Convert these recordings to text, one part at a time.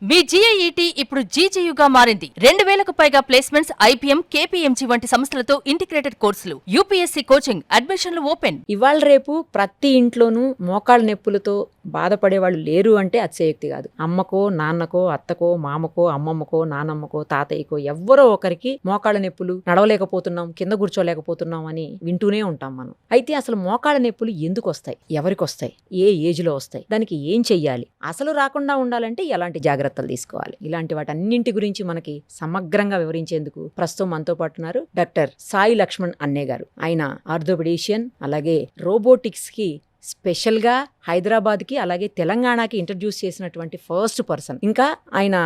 మీ GIET ఇప్పుడు GGUగా మారింది. 2000కు పైగా ప్లేస్మెంట్స్, IPM, KPMG వంటి సంస్థలతో ఇంటిగ్రేటెడ్ కోర్సులు. UPSC కోచింగ్, అడ్మిషన్లు ఓపెన్. ఇవాళ రేపు ప్రతి ఇంట్లోనూ మోకాళ్ళ నొప్పులతో బాధపడే వాళ్ళు లేరు అంటే అతిశయోక్తి కాదు. అమ్మకో, నాన్నకో, అత్తకో, మామకో, అమ్మమ్మకో, నానమ్మకో, తాతయ్యకో ఎవ్వరో ఒకరికి మోకాళ్ళ నొప్పులు, నడవలేకపోతున్నాం, కింద కూర్చోలేకపోతున్నాం అని వింటూనే ఉంటాం మనం. అయితే అసలు మోకాళ్ళ నొప్పులు ఎందుకు వస్తాయి, ఎవరికి వస్తాయి, ఏ ఏజ్ లో వస్తాయి, దానికి ఏం చెయ్యాలి, అసలు రాకుండా ఉండాలంటే ఎలాంటి జాగ్రత్తలు తీసుకోవాలి, ఇలాంటి వాటన్నింటి గురించి మనకి సమగ్రంగా వివరించేందుకు ప్రస్తుతం మనతో పాటు ఉన్నారు డాక్టర్ సాయి లక్ష్మణ్ అన్నయ్య గారు. ఆయన ఆర్థోపెడిషియన్, అలాగే రోబోటిక్స్ కి స్పెషల్ గా హైదరాబాద్ కి అలాగే తెలంగాణకి ఇంట్రడ్యూస్ చేసినటువంటి ఫస్ట్ పర్సన్. ఇంకా ఆయన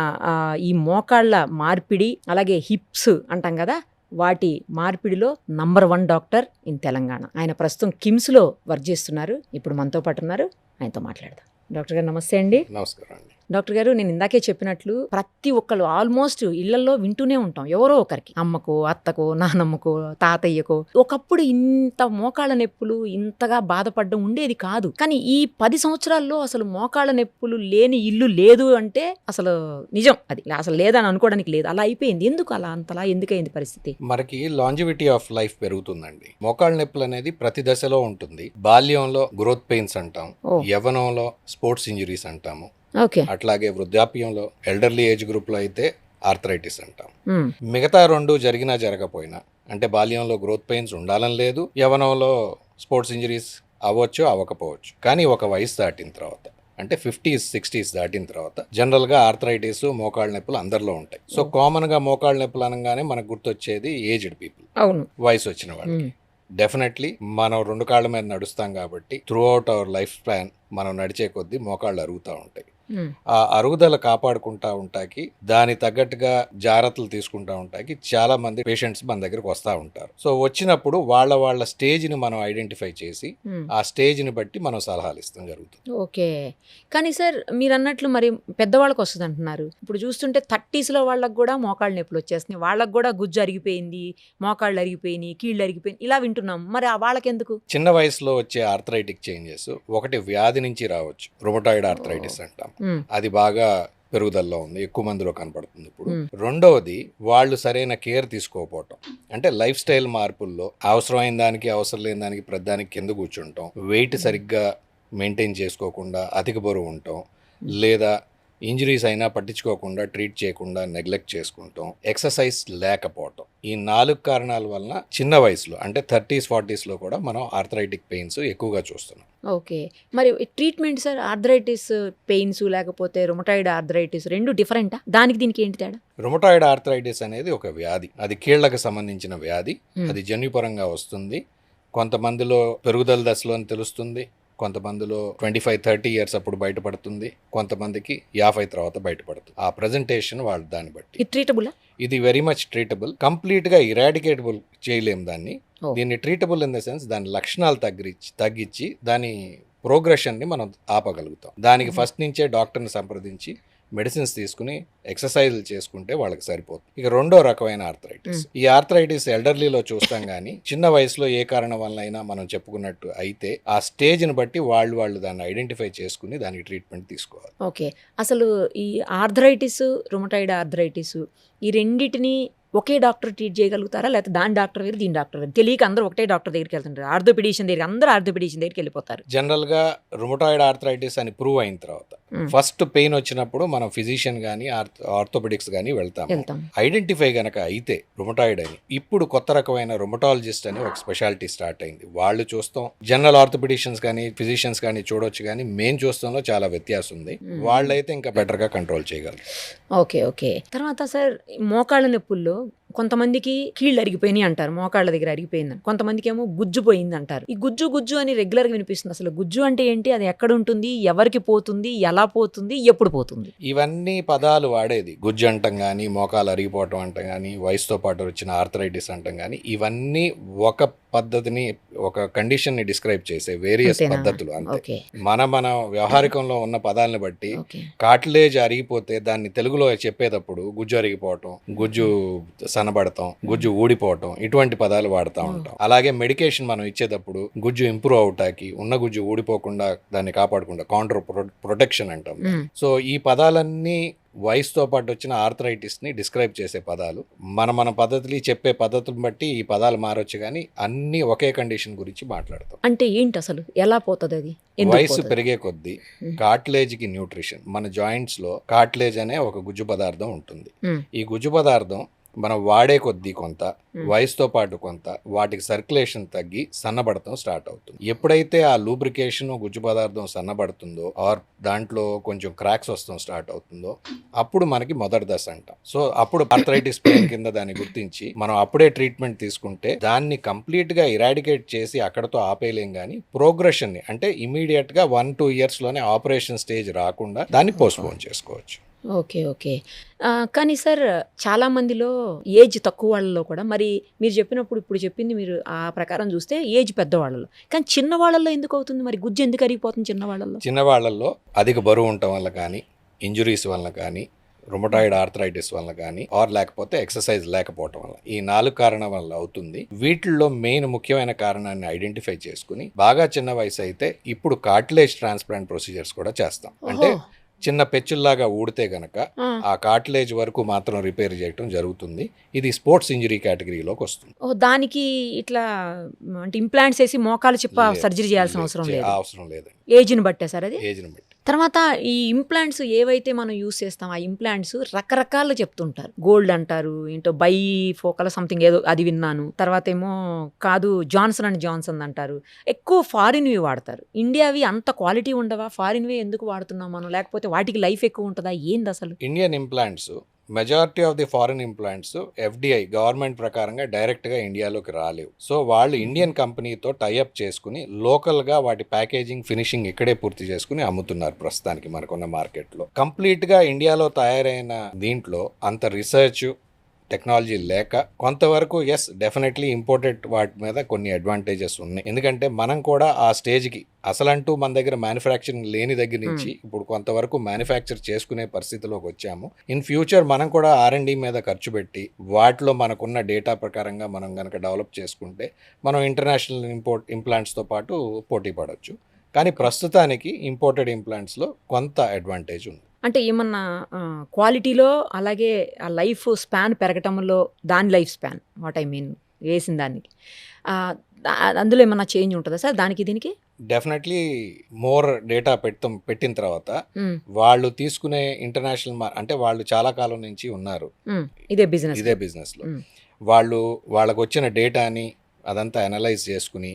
ఈ మోకాళ్ళ మార్పిడి అలాగే హిప్స్ అంటాం కదా, వాటి మార్పిడిలో నంబర్ 1 డాక్టర్ ఇన్ తెలంగాణ. ఆయన ప్రస్తుతం కిమ్స్ లో వర్క్ చేస్తున్నారు. ఇప్పుడు మనతో పాటు ఉన్నారు, ఆయనతో మాట్లాడదాం. డాక్టర్ గారు నమస్తే అండి. నమస్కారం అండి. డాక్టర్ గారు, నేను ఇందాకే చెప్పినట్లు ప్రతి ఒక్కరు ఆల్మోస్ట్ ఇళ్లలో వింటూనే ఉంటాం, ఎవరో ఒకరికి, అమ్మకో, అత్తకో, నానమ్మకో, తాతయ్యకో. ఒకప్పుడు ఇంత మోకాళ్ళ నొప్పులు ఇంతగా బాధపడడం ఉండేది కాదు. కానీ ఈ 10 సంవత్సరాల్లో అసలు మోకాళ్ళ నొప్పులు లేని ఇల్లు లేదు అంటే అసలు నిజం, అది అసలు లేదని అనుకోవడానికి లేదు. అలా అయిపోయింది. ఎందుకు అలా, అంతలా ఎందుకైంది పరిస్థితి? మనకి లాంజివిటీ ఆఫ్ లైఫ్ పెరుగుతుందండి. మోకాళ్ళ నొప్పులు అనేది ప్రతి దశలో ఉంటుంది. బాల్యంలో గ్రోత్ పెయిన్స్ అంటాం, యవ్వనంలో స్పోర్ట్స్ ఇంజరీస్ అంటాము, అట్లాగే వృద్ధాప్యంలో ఎల్డర్లీ ఏజ్ గ్రూప్ లో అయితే ఆర్థరైటిస్ అంటాం. మిగతా 2 జరిగినా జరగపోయినా, అంటే బాల్యంలో గ్రోత్ పెయిన్స్ ఉండాలని లేదు, యవ్వనంలో స్పోర్ట్స్ ఇంజరీస్ అవ్వచ్చు అవ్వకపోవచ్చు. కానీ ఒక వయసు దాటిన తర్వాత, అంటే 50s 60s దాటిన తర్వాత జనరల్ గా ఆర్థరైటిస్, మోకాళ్ళ నొప్పులు అందరిలో ఉంటాయి. సో కామన్ గా మోకాళ్ళ నొప్పులు అనగానే మనకు గుర్తొచ్చేది ఏజ్డ్ పీపుల్, అవును, వయసు వచ్చిన వాళ్ళకి. డెఫినెట్లీ మనం 2 కాళ్ళ మీద నడుస్తాం కాబట్టి through out our life span మనం నడిచే కొద్దీ మోకాళ్ళు అరుగుతూ ఉంటాయి. ఆ అరుగుదల కాపాడుకుంటా ఉంటాకి, దాని తగ్గట్టుగా జాగ్రత్తలు తీసుకుంటా ఉంటాకి చాలా మంది పేషెంట్స్ మన దగ్గరకు వస్తూ ఉంటారు. సో వచ్చినప్పుడు వాళ్ళ స్టేజ్ ని మనం ఐడెంటిఫై చేసి ఆ స్టేజ్ ని బట్టి మనం సలహాలు ఇస్తాం జరుగుతుంది. ఓకే. కానీ సార్, మీరు అన్నట్లు మరి పెద్దవాళ్ళకి వస్తుంది అంటున్నారు. ఇప్పుడు చూస్తుంటే 30s లో వాళ్ళకి కూడా మోకాళ్ళ నొప్పులు వచ్చేస్తున్నాయి, వాళ్ళకి కూడా గుజ్జు అరిగిపోయింది, మోకాళ్ళు అరిగిపోయినాయి, కీళ్ళు అరిగిపోయింది, ఇలా వింటున్నాం. మరి వాళ్ళకి ఎందుకు? చిన్న వయసులో వచ్చే ఆర్థరైటిక్ చేంజెస్ ఒకటి వ్యాధి నుంచి రావచ్చు, రుమటాయిడ్ ఆర్థరైటిస్ అంటాం. అది బాగా పెరుగుదలలో ఉంది, ఎక్కువ మందిలో కనపడుతుంది ఇప్పుడు. రెండవది, వాళ్ళు సరైన కేర్ తీసుకోకపోవటం, అంటే లైఫ్ స్టైల్ మార్పుల్లో అవసరమైన దానికి అవసరం లేని దానికి ప్రతిదానికి కింద కూర్చుంటాం, వెయిట్ సరిగ్గా మెయింటైన్ చేసుకోకుండా అధిక బరువు ఉంటాం, లేదా ఇంజరీస్ అయినా పట్టించుకోకుండా ట్రీట్ చేయకుండా నెగ్లెక్ట్ చేసుకుంటాం, ఎక్సర్సైజ్ లేకపోవటం. ఈ 4 కారణాల వలన చిన్న వయసులో, అంటే 30s 40s లో కూడా మనం ఆర్థరైటిక్ పెయిన్స్ ఎక్కువగా చూస్తున్నాం. ఓకే. మరి ట్రీట్మెంట్ సార్, ఆర్థరైటిస్ పెయిన్స్ లేకపోతే రుమటాయిడ్ ఆర్థరైటిస్ 2 డిఫరెంటా? దానికి దీనికి ఏంటి తేడా? రుమటాయిడ్ ఆర్థరైటిస్ అనేది ఒక వ్యాధి, అది కీళ్లకు సంబంధించిన వ్యాధి. అది జన్యుపరంగా వస్తుంది. కొంతమందిలో పెరుగుదల దశలో తెలుస్తుంది, కొంతమందిలో 25-30 ఇయర్స్ అప్పుడు బయటపడుతుంది, కొంతమందికి 50 తర్వాత బయటపడుతుంది. ఆ ప్రెజెంటేషన్ వాళ్ళు దాన్ని బట్టి. ట్రీటబుల్? ఇది వెరీ మచ్ ట్రీటబుల్. కంప్లీట్ గా ఇరాడికేటబుల్ చేయలేం దాన్ని. దీన్ని ట్రీటబుల్ ఇన్ ద సెన్స్ దాని లక్షణాలు తగ్గించి దాని ప్రోగ్రెషన్ ని మనం ఆపగలుగుతాం. దానికి ఫస్ట్ నుంచే డాక్టర్ని సంప్రదించి మెడిసిన్స్ తీసుకుని ఎక్సర్సైజ్లు చేసుకుంటే వాళ్ళకి సరిపోతుంది. ఇక రెండో రకమైన ఆర్థరైటిస్, ఈ ఆర్థరైటిస్ ఎల్డర్లీలో చూస్తాం కానీ చిన్న వయసులో ఏ కారణం వల్ల అయినా మనం చెప్పుకున్నట్టు అయితే ఆ స్టేజ్ ని బట్టి వాళ్ళు దాన్ని ఐడెంటిఫై చేసుకుని దానికి ట్రీట్మెంట్ తీసుకోవాలి. ఓకే. అసలు ఈ ఆర్థరైటిస్, రుమటాయిడ్ ఆర్థరైటిస్, ఈ రెండింటిని ఒకే డాక్టర్ ట్రీట్ చేయగలుగుతారా, లేకపోతే దాని డాక్టర్ వేరు దీని డాక్టర్ వేరు? తెలియక అందరూ ఒకటే డాక్టర్ దగ్గరికి వెళ్తుంటారు, ఆర్థోపెడిషియన్ దగ్గరికి, అందరూ ఆర్థోపెడిషియన్ దగ్గరికి వెళ్ళిపోతారు. జనరల్ గా రుమటాయిడ్ ఆర్థరైటిస్ అని ప్రూవ్ అయిన తర్వాత ఫస్ట్ పెయిన్ వచ్చినప్పుడు మనం ఫిజిషియన్ గానీ ఆర్థోపెడిక్స్ గానీ వెళ్తాం. ఐడెంటిఫై గనక అయితే రుమటాయిడ్ అని, ఇప్పుడు కొత్త రకమైన రుమటాలజిస్ట్ అని ఒక స్పెషాలిటీ స్టార్ట్ అయింది. వాళ్ళు చూస్తాం, జనరల్ ఆర్థోపెడిషియన్స్ కానీ ఫిజిషియన్స్ కానీ చూడొచ్చు, కానీ మెయిన్ చూస్తాంలో చాలా వ్యత్యాసం ఉంది. వాళ్ళైతే ఇంకా బెటర్ గా కంట్రోల్ చేయగలరు. ఓకే. ఓకే. తర్వాత సార్, మోకాళ్ళ నొప్పుల్లో కొంతమందికి కీళ్ళు అరిగిపోయినాయి అంటారు, మోకాళ్ళ దగ్గర అరిగిపోయిందని. కొంతమందికి ఏమో గుజ్జు పోయింది అంటారు. ఈ గుజ్జు అని రెగ్యులర్ గా వినిపిస్తుంది. అసలు గుజ్జు అంటే ఏంటి, అది ఎక్కడ ఉంటుంది, ఎవరికి పోతుంది, ఎలా పోతుంది, ఎప్పుడు పోతుంది? ఇవన్నీ పదాలు వాడేది. గుజ్జు అంటాం కానీ, మోకాలు అరిగిపోవటం అంటాం కానీ, వయసుతో పాటు వచ్చిన ఆర్థరైటిస్ అంటాం కానీ, ఇవన్నీ ఒక పద్ధతిని, ఒక కండిషన్ ని డిస్క్రైబ్ చేసే వేరియస్ పద్ధతులు అంతే. మన వ్యవహారికంలో ఉన్న పదాలను బట్టి కార్టిలేజ్ అరిగిపోతే దాన్ని తెలుగులో చెప్పేటప్పుడు గుజ్జు అరిగిపోవటం, గుజ్జు సన్నబడతాం, గుజ్జు ఊడిపోవటం, ఇటువంటి పదాలు వాడుతూ ఉంటాం. అలాగే మెడికేషన్ మనం ఇచ్చేటప్పుడు గుజ్జు ఇంప్రూవ్ అవటానికి, ఉన్న గుజ్జు ఊడిపోకుండా దాన్ని కాపాడకుండా కౌంటర్ ప్రొటెక్షన్ అంటాం. సో ఈ పదాలన్నీ వయసుతో పాటు వచ్చిన ఆర్థరైటిస్ని డిస్క్రైబ్ చేసే పదాలు. మన పద్ధతులు చెప్పే పద్ధతులను బట్టి ఈ పదాలు మారొచ్చు, కానీ అన్నీ ఒకే కండిషన్ గురించి మాట్లాడతాం. అంటే ఏంటి అసలు, ఎలా పోతుంది అది? వయసు పెరిగే కొద్దీ కార్టిలేజ్కి న్యూట్రిషన్, మన జాయింట్స్లో కార్టిలేజ్ అనే ఒక గుజ్జు పదార్థం ఉంటుంది. ఈ గుజ్జు పదార్థం మనం వాడే కొద్దీ కొంత, వయసుతో పాటు కొంత వాటికి సర్క్యులేషన్ తగ్గి సన్నబడటం స్టార్ట్ అవుతుంది. ఎప్పుడైతే ఆ లూబ్రికేషన్ గుజ్జు పదార్థం సన్నబడుతుందో ఆర్ దాంట్లో కొంచెం క్రాక్స్ వస్తాం స్టార్ట్ అవుతుందో అప్పుడు మనకి మొదటి దశ అంటాం. సో అప్పుడు ఆర్థరైటిస్ పెయిన్ కింద దాన్ని గుర్తించి మనం అప్పుడే ట్రీట్మెంట్ తీసుకుంటే దాన్ని కంప్లీట్ గా ఇరాడికేట్ చేసి అక్కడతో ఆపేయలేం, కానీ ప్రోగ్రెషన్ ని అంటే ఇమీడియట్ గా 1-2 years లోనే ఆపరేషన్ స్టేజ్ రాకుండా దాన్ని పోస్ట్పోన్ చేసుకోవచ్చు. Okay okay. కానీ సార్ చాలా మందిలో ఏజ్ తక్కువ వాళ్ళలో కూడా, మరి మీరు చెప్పినప్పుడు ఇప్పుడు చెప్పింది మీరు ఆ ప్రకారం చూస్తే ఏజ్ పెద్దవాళ్ళలో, కానీ చిన్నవాళ్ళలో ఎందుకు అవుతుంది మరి? గుజ్జు ఎందుకు అరిగిపోతుంది చిన్నవాళ్ళలో? చిన్నవాళ్ళల్లో అధిక బరువు ఉండటం వల్ల కానీ, ఇంజురీస్ వల్ల కానీ, రుమటాయిడ్ ఆర్థరైటిస్ వల్ల కానీ, ఆర్ లేకపోతే ఎక్సర్సైజ్ లేకపోవటం వల్ల, ఈ 4 కారణాల వల్ల అవుతుంది. వీటిల్లో మెయిన్ ముఖ్యమైన కారణాన్ని ఐడెంటిఫై చేసుకుని బాగా చిన్న వయసు అయితే ఇప్పుడు కార్టిలేజ్ ట్రాన్స్ప్లాంట్ ప్రొసీజర్స్ కూడా చేస్తాం. అంటే చిన్న పెచ్చుల్లాగా ఊడితే గనక ఆ కార్టిలేజ్ వరకు మాత్రం రిపేర్ చేయడం జరుగుతుంది. ఇది స్పోర్ట్స్ ఇంజరీ కేటగిరీలోకి వస్తుంది. దానికి ఇట్లా అంటే ఇంప్లాంట్స్ వేసి మోకాలు చిప్ప సర్జరీ చేయాల్సిన అవసరం లేదు. ఏజ్ని బట్టే సార్ అది? ఏజ్ని బట్టి. తర్వాత ఈ ఇంప్లాంట్స్ ఏవైతే మనం యూస్ చేస్తాం, ఆ ఇంప్లాంట్స్ రకరకాలు చెప్తుంటారు. గోల్డ్ అంటారు, ఏంటో బై ఫోకల్ సంథింగ్ ఏదో అది విన్నాను. తర్వాత ఏమో కాదు జాన్సన్ అండ్ జాన్సన్ అంటారు. ఎక్కువ ఫారిన్వి వాడతారు. ఇండియావి అంత క్వాలిటీ ఉండవా? ఫారిన్వి ఎందుకు వాడుతున్నాం మనం? లేకపోతే వాటికి లైఫ్ ఎక్కువ ఉంటుందా? ఏంది అసలు? Indian implants majority of the foreign implants FDI government ప్రకారంగా డైరెక్ట్గా ఇండియాలోకి రాలేవు. సో వాళ్ళు ఇండియన్ కంపెనీతో టైఅప్ చేసుకుని లోకల్గా వాటి ప్యాకేజింగ్ ఫినిషింగ్ ఇక్కడే పూర్తి చేసుకుని అమ్ముతున్నారు ప్రస్తుతానికి మనకున్న మార్కెట్లో. కంప్లీట్గా ఇండియాలో తయారైన దీంట్లో అంత రీసెర్చ్ టెక్నాలజీ లేక కొంతవరకు ఎస్ డెఫినెట్లీ ఇంపోర్టెడ్ వాటి మీద కొన్ని అడ్వాంటేజెస్ ఉన్నాయి. ఎందుకంటే మనం కూడా ఆ స్టేజ్కి అసలంటూ మన దగ్గర మ్యానుఫ్యాక్చరింగ్ లేని దగ్గర నుంచి ఇప్పుడు కొంతవరకు మ్యానుఫ్యాక్చర్ చేసుకునే పరిస్థితిలోకి వచ్చాము. ఇన్ ఫ్యూచర్ మనం కూడా R&D మీద ఖర్చు పెట్టి వాటిలో మనకున్న డేటా ప్రకారంగా మనం కనుక డెవలప్ చేసుకుంటే మనం ఇంటర్నేషనల్ ఇంప్లాంట్స్తో పాటు పోటీ పడవచ్చు. కానీ ప్రస్తుతానికి ఇంపోర్టెడ్ ఇంప్లాంట్స్లో కొంత అడ్వాంటేజ్ ఉంది. అంటే ఏమన్నా క్వాలిటీలో, అలాగే ఆ లైఫ్ స్పాన్ పెరగటంలో, దాని life span what I mean వేసిన దానికి అందులో ఏమన్నా చేంజ్ ఉంటుందా సార్ దానికి దీనికి? డెఫినెట్లీ మోర్ డేటా పెట్టిన తర్వాత వాళ్ళు తీసుకునే ఇంటర్నేషనల్ అంటే వాళ్ళు చాలా కాలం నుంచి ఉన్నారు ఇదే బిజినెస్లో. వాళ్ళకు వచ్చిన డేటాని అదంతా అనలైజ్ చేసుకుని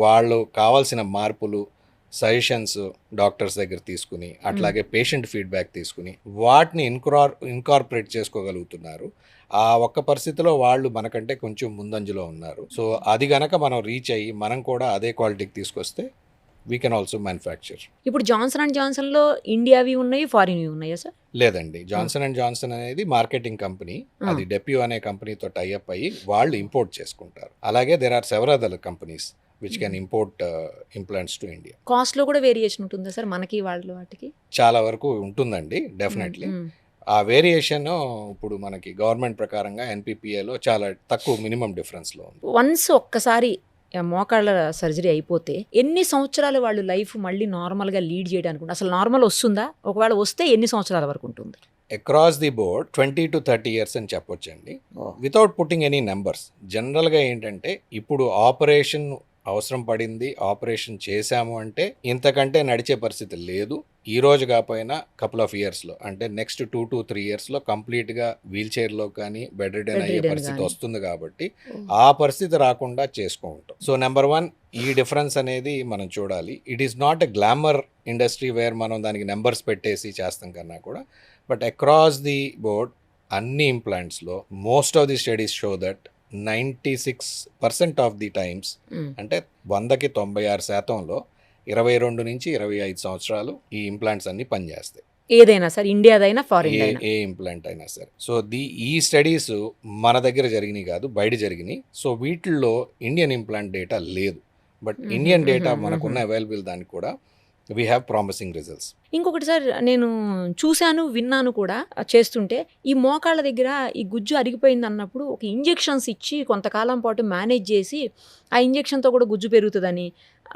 వాళ్ళు కావాల్సిన మార్పులు, సజెషన్స్ డాక్టర్స్ దగ్గర తీసుకుని, అట్లాగే పేషెంట్ ఫీడ్బ్యాక్ తీసుకుని వాటిని ఇన్కార్పొరేట్ చేసుకోగలుగుతున్నారు. ఆ ఒక్క పరిస్థితిలో వాళ్ళు మనకంటే కొంచెం ముందంజలో ఉన్నారు. సో అది గనక మనం రీచ్ అయ్యి మనం కూడా అదే క్వాలిటీకి తీసుకొస్తే వీ కెన్ ఆల్సో మ్యానుఫ్యాక్చర్. ఇప్పుడు జాన్సన్ అండ్ జాన్సన్లో ఇండియావి ఉన్నాయి, ఫారిన్వి ఉన్నాయా సార్? లేదండి, జాన్సన్ అండ్ జాన్సన్ అనేది మార్కెటింగ్ కంపెనీ. అది డెప్యూ అనే కంపెనీతో టైఅప్ అయ్యి వాళ్ళు ఇంపోర్ట్ చేసుకుంటారు. అలాగే there are several other companies which can import implants to India. కాస్ట్లో కూడా వేరియేషన్ ఉంటుందా సార్ మనకి వాటికి? చాలా వరకు ఉంటుందండి డెఫినెట్లీ. ఆ వేరియేషన్ ఇప్పుడు మనకి గవర్నమెంట్ ప్రకారంగా NPPAలో చాలా తక్కువ మినిమం డిఫరెన్స్లో ఉంది. వన్స్ ఒక్కసారి మోకాళ్ళ సర్జరీ అయిపోతే ఎన్ని సంవత్సరాలు వాళ్ళు లైఫ్ మళ్ళీ నార్మల్గా లీడ్ చేయడానికి, అసలు నార్మల్ వస్తుందా? ఒకవేళ వస్తే ఎన్ని సంవత్సరాల వరకు ఉంటుంది? Across the board 20 to 30 years అని చెప్పొచ్చండి, వితౌట్ పుట్టింగ్ ఎనీ నెంబర్స్. జనరల్గా ఏంటంటే ఇప్పుడు ఆపరేషన్ అవసరం పడింది, ఆపరేషన్ చేశాము అంటే ఇంతకంటే నడిచే పరిస్థితి లేదు. ఈ రోజు కాకపోయినా కపుల్ ఆఫ్ ఇయర్స్లో, అంటే నెక్స్ట్ 2 to 3 yearsలో కంప్లీట్గా వీల్ చైర్లో కానీ బెడ్ రిడెన్ అయ్యే పరిస్థితి వస్తుంది. కాబట్టి ఆ పరిస్థితి రాకుండా చేసుకుంటాం. సో నెంబర్ 1 ఈ డిఫరెన్స్ అనేది మనం చూడాలి. It is not a glamour industry where మనం దానికి నెంబర్స్ పెట్టేసి చేస్తాం కన్నా కూడా, బట్ అక్రాస్ ది బోర్డ్ అన్ని ఇంప్లాంట్స్లో most of the studies show that 96% of the times, అంటే 100కి 96%లో 22 నుంచి 25 సంవత్సరాలు ఈ ఇంప్లాంట్స్ అన్ని పనిచేస్తాయి. ఏదైనా సార్, ఇండియాదైనా ఫారిన్ ఏ ఇంప్లాంట్ అయినా సరే. సో ఈ స్టడీస్ మన దగ్గర జరిగినాయి కాదు, బయట జరిగినాయి. సో వీటిల్లో ఇండియన్ ఇంప్లాంట్ డేటా లేదు, బట్ ఇండియన్ డేటా మనకున్న అవైలబుల్ దానికి కూడా వీ హ్యావ్ ప్రామిసింగ్ రిజల్ట్స్. ఇంకొకటి సార్, నేను చూశాను, విన్నాను కూడా చేస్తుంటే, ఈ మోకాళ్ళ దగ్గర ఈ గుజ్జు అరిగిపోయింది అన్నప్పుడు ఒక ఇంజెక్షన్స్ ఇచ్చి కొంతకాలం పాటు మేనేజ్ చేసి ఆ ఇంజెక్షన్తో కూడా గుజ్జు పెరుగుతుందని,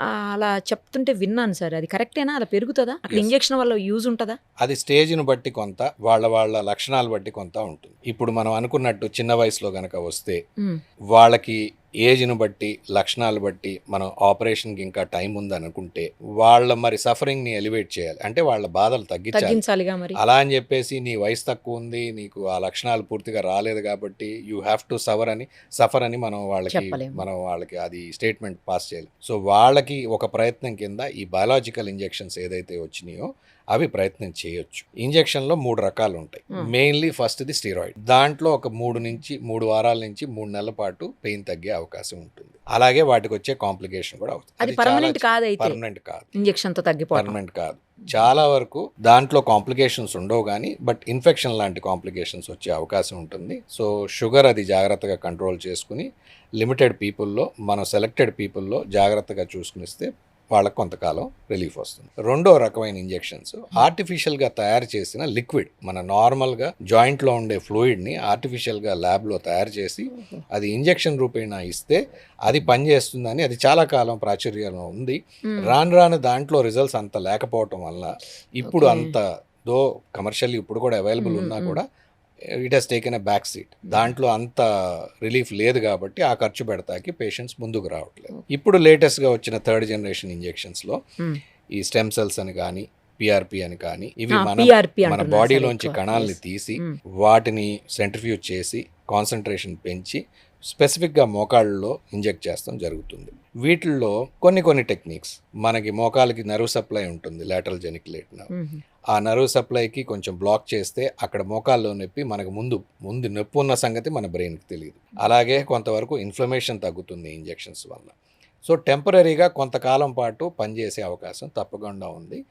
అలా చెప్తుంటే విన్నాను సార్. అది కరెక్టేనా? అలా పెరుగుతుందా? అక్కడ Yes. ఇంజెక్షన్ వల్ల యూజ్ ఉంటుందా? అది స్టేజ్ని బట్టి కొంత, వాళ్ళ లక్షణాలు బట్టి కొంత ఉంటుంది. ఇప్పుడు మనం అనుకున్నట్టు చిన్న వయసులో గనక వస్తే వాళ్ళకి ఏజ్ను బట్టి, లక్షణాలు బట్టి మనం ఆపరేషన్కి ఇంకా టైం ఉంది అనుకుంటే వాళ్ళ మరి సఫరింగ్ని ఎలివేట్ చేయాలి, అంటే వాళ్ళ బాధలు తగ్గించాలిగా మరి. అలా అని చెప్పేసి నీ వయసు తక్కువ ఉంది, నీకు ఆ లక్షణాలు పూర్తిగా రాలేదు కాబట్టి యూ హ్యావ్ టు సఫర్ అని మనం వాళ్ళకి అది స్టేట్మెంట్ పాస్ చేయాలి. సో వాళ్ళకి ఒక ప్రయత్నం కింద ఈ బయాలజికల్ ఇంజెక్షన్స్ ఏదైతే వచ్చినాయో అవి ప్రయత్నం చేయొచ్చు. ఇంజెక్షన్లో 3 రకాలు ఉంటాయి. మెయిన్లీ ఫస్ట్ది స్టీరాయిడ్. దాంట్లో ఒక 3 వారాల నుంచి 3 నెలల పాటు పెయిన్ తగ్గే అవకాశం ఉంటుంది. అలాగే వాటికి వచ్చే కాంప్లికేషన్ కూడా అవుతుంది. అది పర్మనెంట్ కాదు, అయితే పర్మనెంట్ కాదు, ఇంజెక్షన్ తో తగ్గిపోవడం పర్మనెంట్ కాదు. చాలా వరకు దాంట్లో కాంప్లికేషన్స్ ఉండవు, కానీ బట్ ఇన్ఫెక్షన్ లాంటి కాంప్లికేషన్స్ వచ్చే అవకాశం ఉంటుంది. సో షుగర్ అది జాగ్రత్తగా కంట్రోల్ చేసుకుని లిమిటెడ్ పీపుల్లో, మనం సెలెక్టెడ్ పీపుల్లో జాగ్రత్తగా చూసుకునిస్తే వాళ్ళకి కొంతకాలం రిలీఫ్ వస్తుంది. రెండో రకమైన ఇంజెక్షన్స్ ఆర్టిఫిషియల్గా తయారు చేసిన లిక్విడ్, మన నార్మల్గా జాయింట్లో ఉండే ఫ్లూయిడ్ని ఆర్టిఫిషియల్గా ల్యాబ్లో తయారు చేసి అది ఇంజెక్షన్ రూపేణా ఇస్తే అది పనిచేస్తుందని అది చాలా కాలం ప్రాచుర్యంలో ఉంది. రాను దాంట్లో రిజల్ట్స్ అంత లేకపోవటం వల్ల ఇప్పుడు అంత దో కమర్షియల్లీ ఇప్పుడు కూడా అవైలబుల్ ఉన్నా కూడా it has taken a back seat. దాంట్లో అంత రిలీఫ్ లేదు కాబట్టి ఆ ఖర్చు పెడతాకి పేషెంట్స్ ముందుకు రావట్లేదు. ఇప్పుడు లేటెస్ట్గా వచ్చిన 3rd జనరేషన్ ఇంజెక్షన్స్లో ఈ స్టెమ్ సెల్స్ అని కానీ, పిఆర్పి అని కానీ, ఇవి మన బాడీలోంచి కణాలని తీసి వాటిని సెంట్రిఫ్యూజ్ చేసి కాన్సన్ట్రేషన్ పెంచి స్పెసిఫిక్గా మోకాళ్ళలో ఇంజెక్ట్ చేస్తాం జరుగుతుంది. వీటిల్లో కొన్ని టెక్నిక్స్, మనకి మోకాలకి నర్వ్ సప్లై ఉంటుంది, లాటరల్ జెనిక్యులేట్ నర్వ్. ఆ నర్వ్ సప్లైకి కొంచెం బ్లాక్ చేస్తే అక్కడ మోకాల్లో నొప్పి మనకు ముందు నొప్పి ఉన్న సంగతి మన బ్రెయిన్కి తెలియదు. అలాగే కొంతవరకు ఇన్ఫ్లమేషన్ తగ్గుతుంది ఇంజెక్షన్స్ వల్ల. సో టెంపరీగా కొంతకాలం పాటు పనిచేసే అవకాశం తప్పకుండా ఉంది.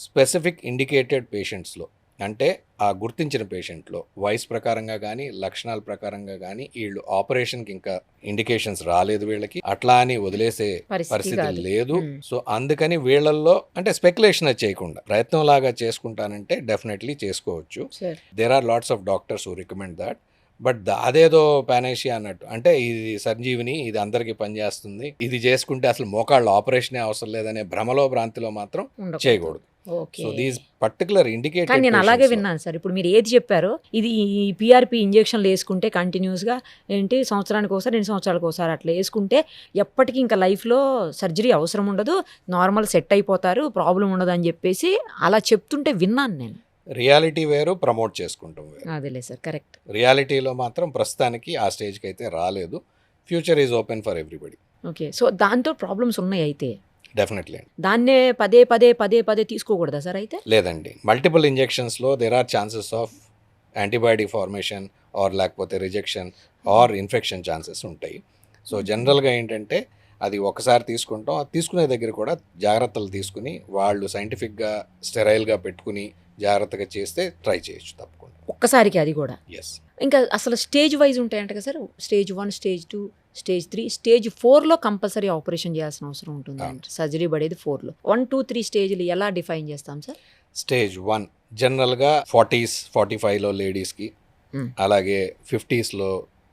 స్పెసిఫిక్ ఇండికేటెడ్ పేషెంట్స్లో, అంటే ఆ గుర్తించిన పేషెంట్లో వయసు ప్రకారంగా కానీ, లక్షణాల ప్రకారంగా కానీ, వీళ్ళు ఆపరేషన్కి ఇంకా ఇండికేషన్స్ రాలేదు, వీళ్ళకి అట్లా అని వదిలేసే పరిస్థితి లేదు. సో అందుకని వీళ్ళల్లో అంటే స్పెక్యులేషన్ అది చేయకుండా ప్రయత్నం లాగా చేసుకుంటానంటే డెఫినెట్లీ చేసుకోవచ్చు. There are lots of doctors who recommend that. But అదేదో పానేషియా అన్నట్టు, అంటే ఇది సంజీవిని, ఇది అందరికీ పనిచేస్తుంది, ఇది చేసుకుంటే అసలు మోకాళ్ళ ఆపరేషనే అవసరం లేదనే భ్రాంతిలో మాత్రం చేయకూడదు. So these particular indicated. కానీ నేను అలాగే విన్నాను సార్. ఇప్పుడు మీరు ఏది చెప్పారో, ఇది ఈ పిఆర్పి ఇంజెక్షన్లు వేసుకుంటే కంటిన్యూస్గా సంవత్సరానికి ఒకసారి 2 సంవత్సరాలకు ఒకసారి అట్లా వేసుకుంటే ఎప్పటికీ ఇంకా లైఫ్లో సర్జరీ అవసరం ఉండదు, నార్మల్ సెట్ అయిపోతారు, ప్రాబ్లం ఉండదు అని చెప్పేసి అలా చెప్తుంటే విన్నాను నేను. రియాలిటీ వేరు, ప్రమోట్ చేసుకుంటాం వేరు. అదేలే సార్, కరెక్ట్. రియాలిటీలో మాత్రం ప్రస్తుతానికి ఆ స్టేజ్కి అయితే రాలేదు. Future is open for everybody. Okay, so దాంతో ప్రాబ్లమ్స్ ఉన్నాయి అయితే డెఫినెట్లీ. దాన్నే పదే తీసుకోకూడదా సార్? అయితే లేదండి, మల్టిపుల్ ఇంజెక్షన్స్లో there are chances of antibiotic formation or లేకపోతే రిజెక్షన్ ఆర్ ఇన్ఫెక్షన్ ఛాన్సెస్ ఉంటాయి. సో జనరల్గా ఏంటంటే అది ఒకసారి తీసుకుంటాం, అది తీసుకునే దగ్గర కూడా జాగ్రత్తలు తీసుకుని వాళ్ళు సైంటిఫిక్గా స్టెరైల్గా పెట్టుకుని జాగ్రత్తగా చేస్తే ట్రై చేయొచ్చు తప్పకుండా. ఒక్కసారికి అది కూడా. ఎస్. ఇంకా అసలు స్టేజ్ వైజ్ ఉంటాయంట కదా sir? Stage 1, stage 2, stage 3, stage 4లో కంపల్సరీ ఆపరేషన్ చేయాల్సిన అవసరం ఉంటుంది అంటే సర్జరీ పడేది 4లో. 1, 2, 3 స్టేజ్లు ఎలా డిఫైన్ చేస్తాం సార్? స్టేజ్ 1 జనరల్గా 40s, 45లో లేడీస్కి, అలాగే 50sలో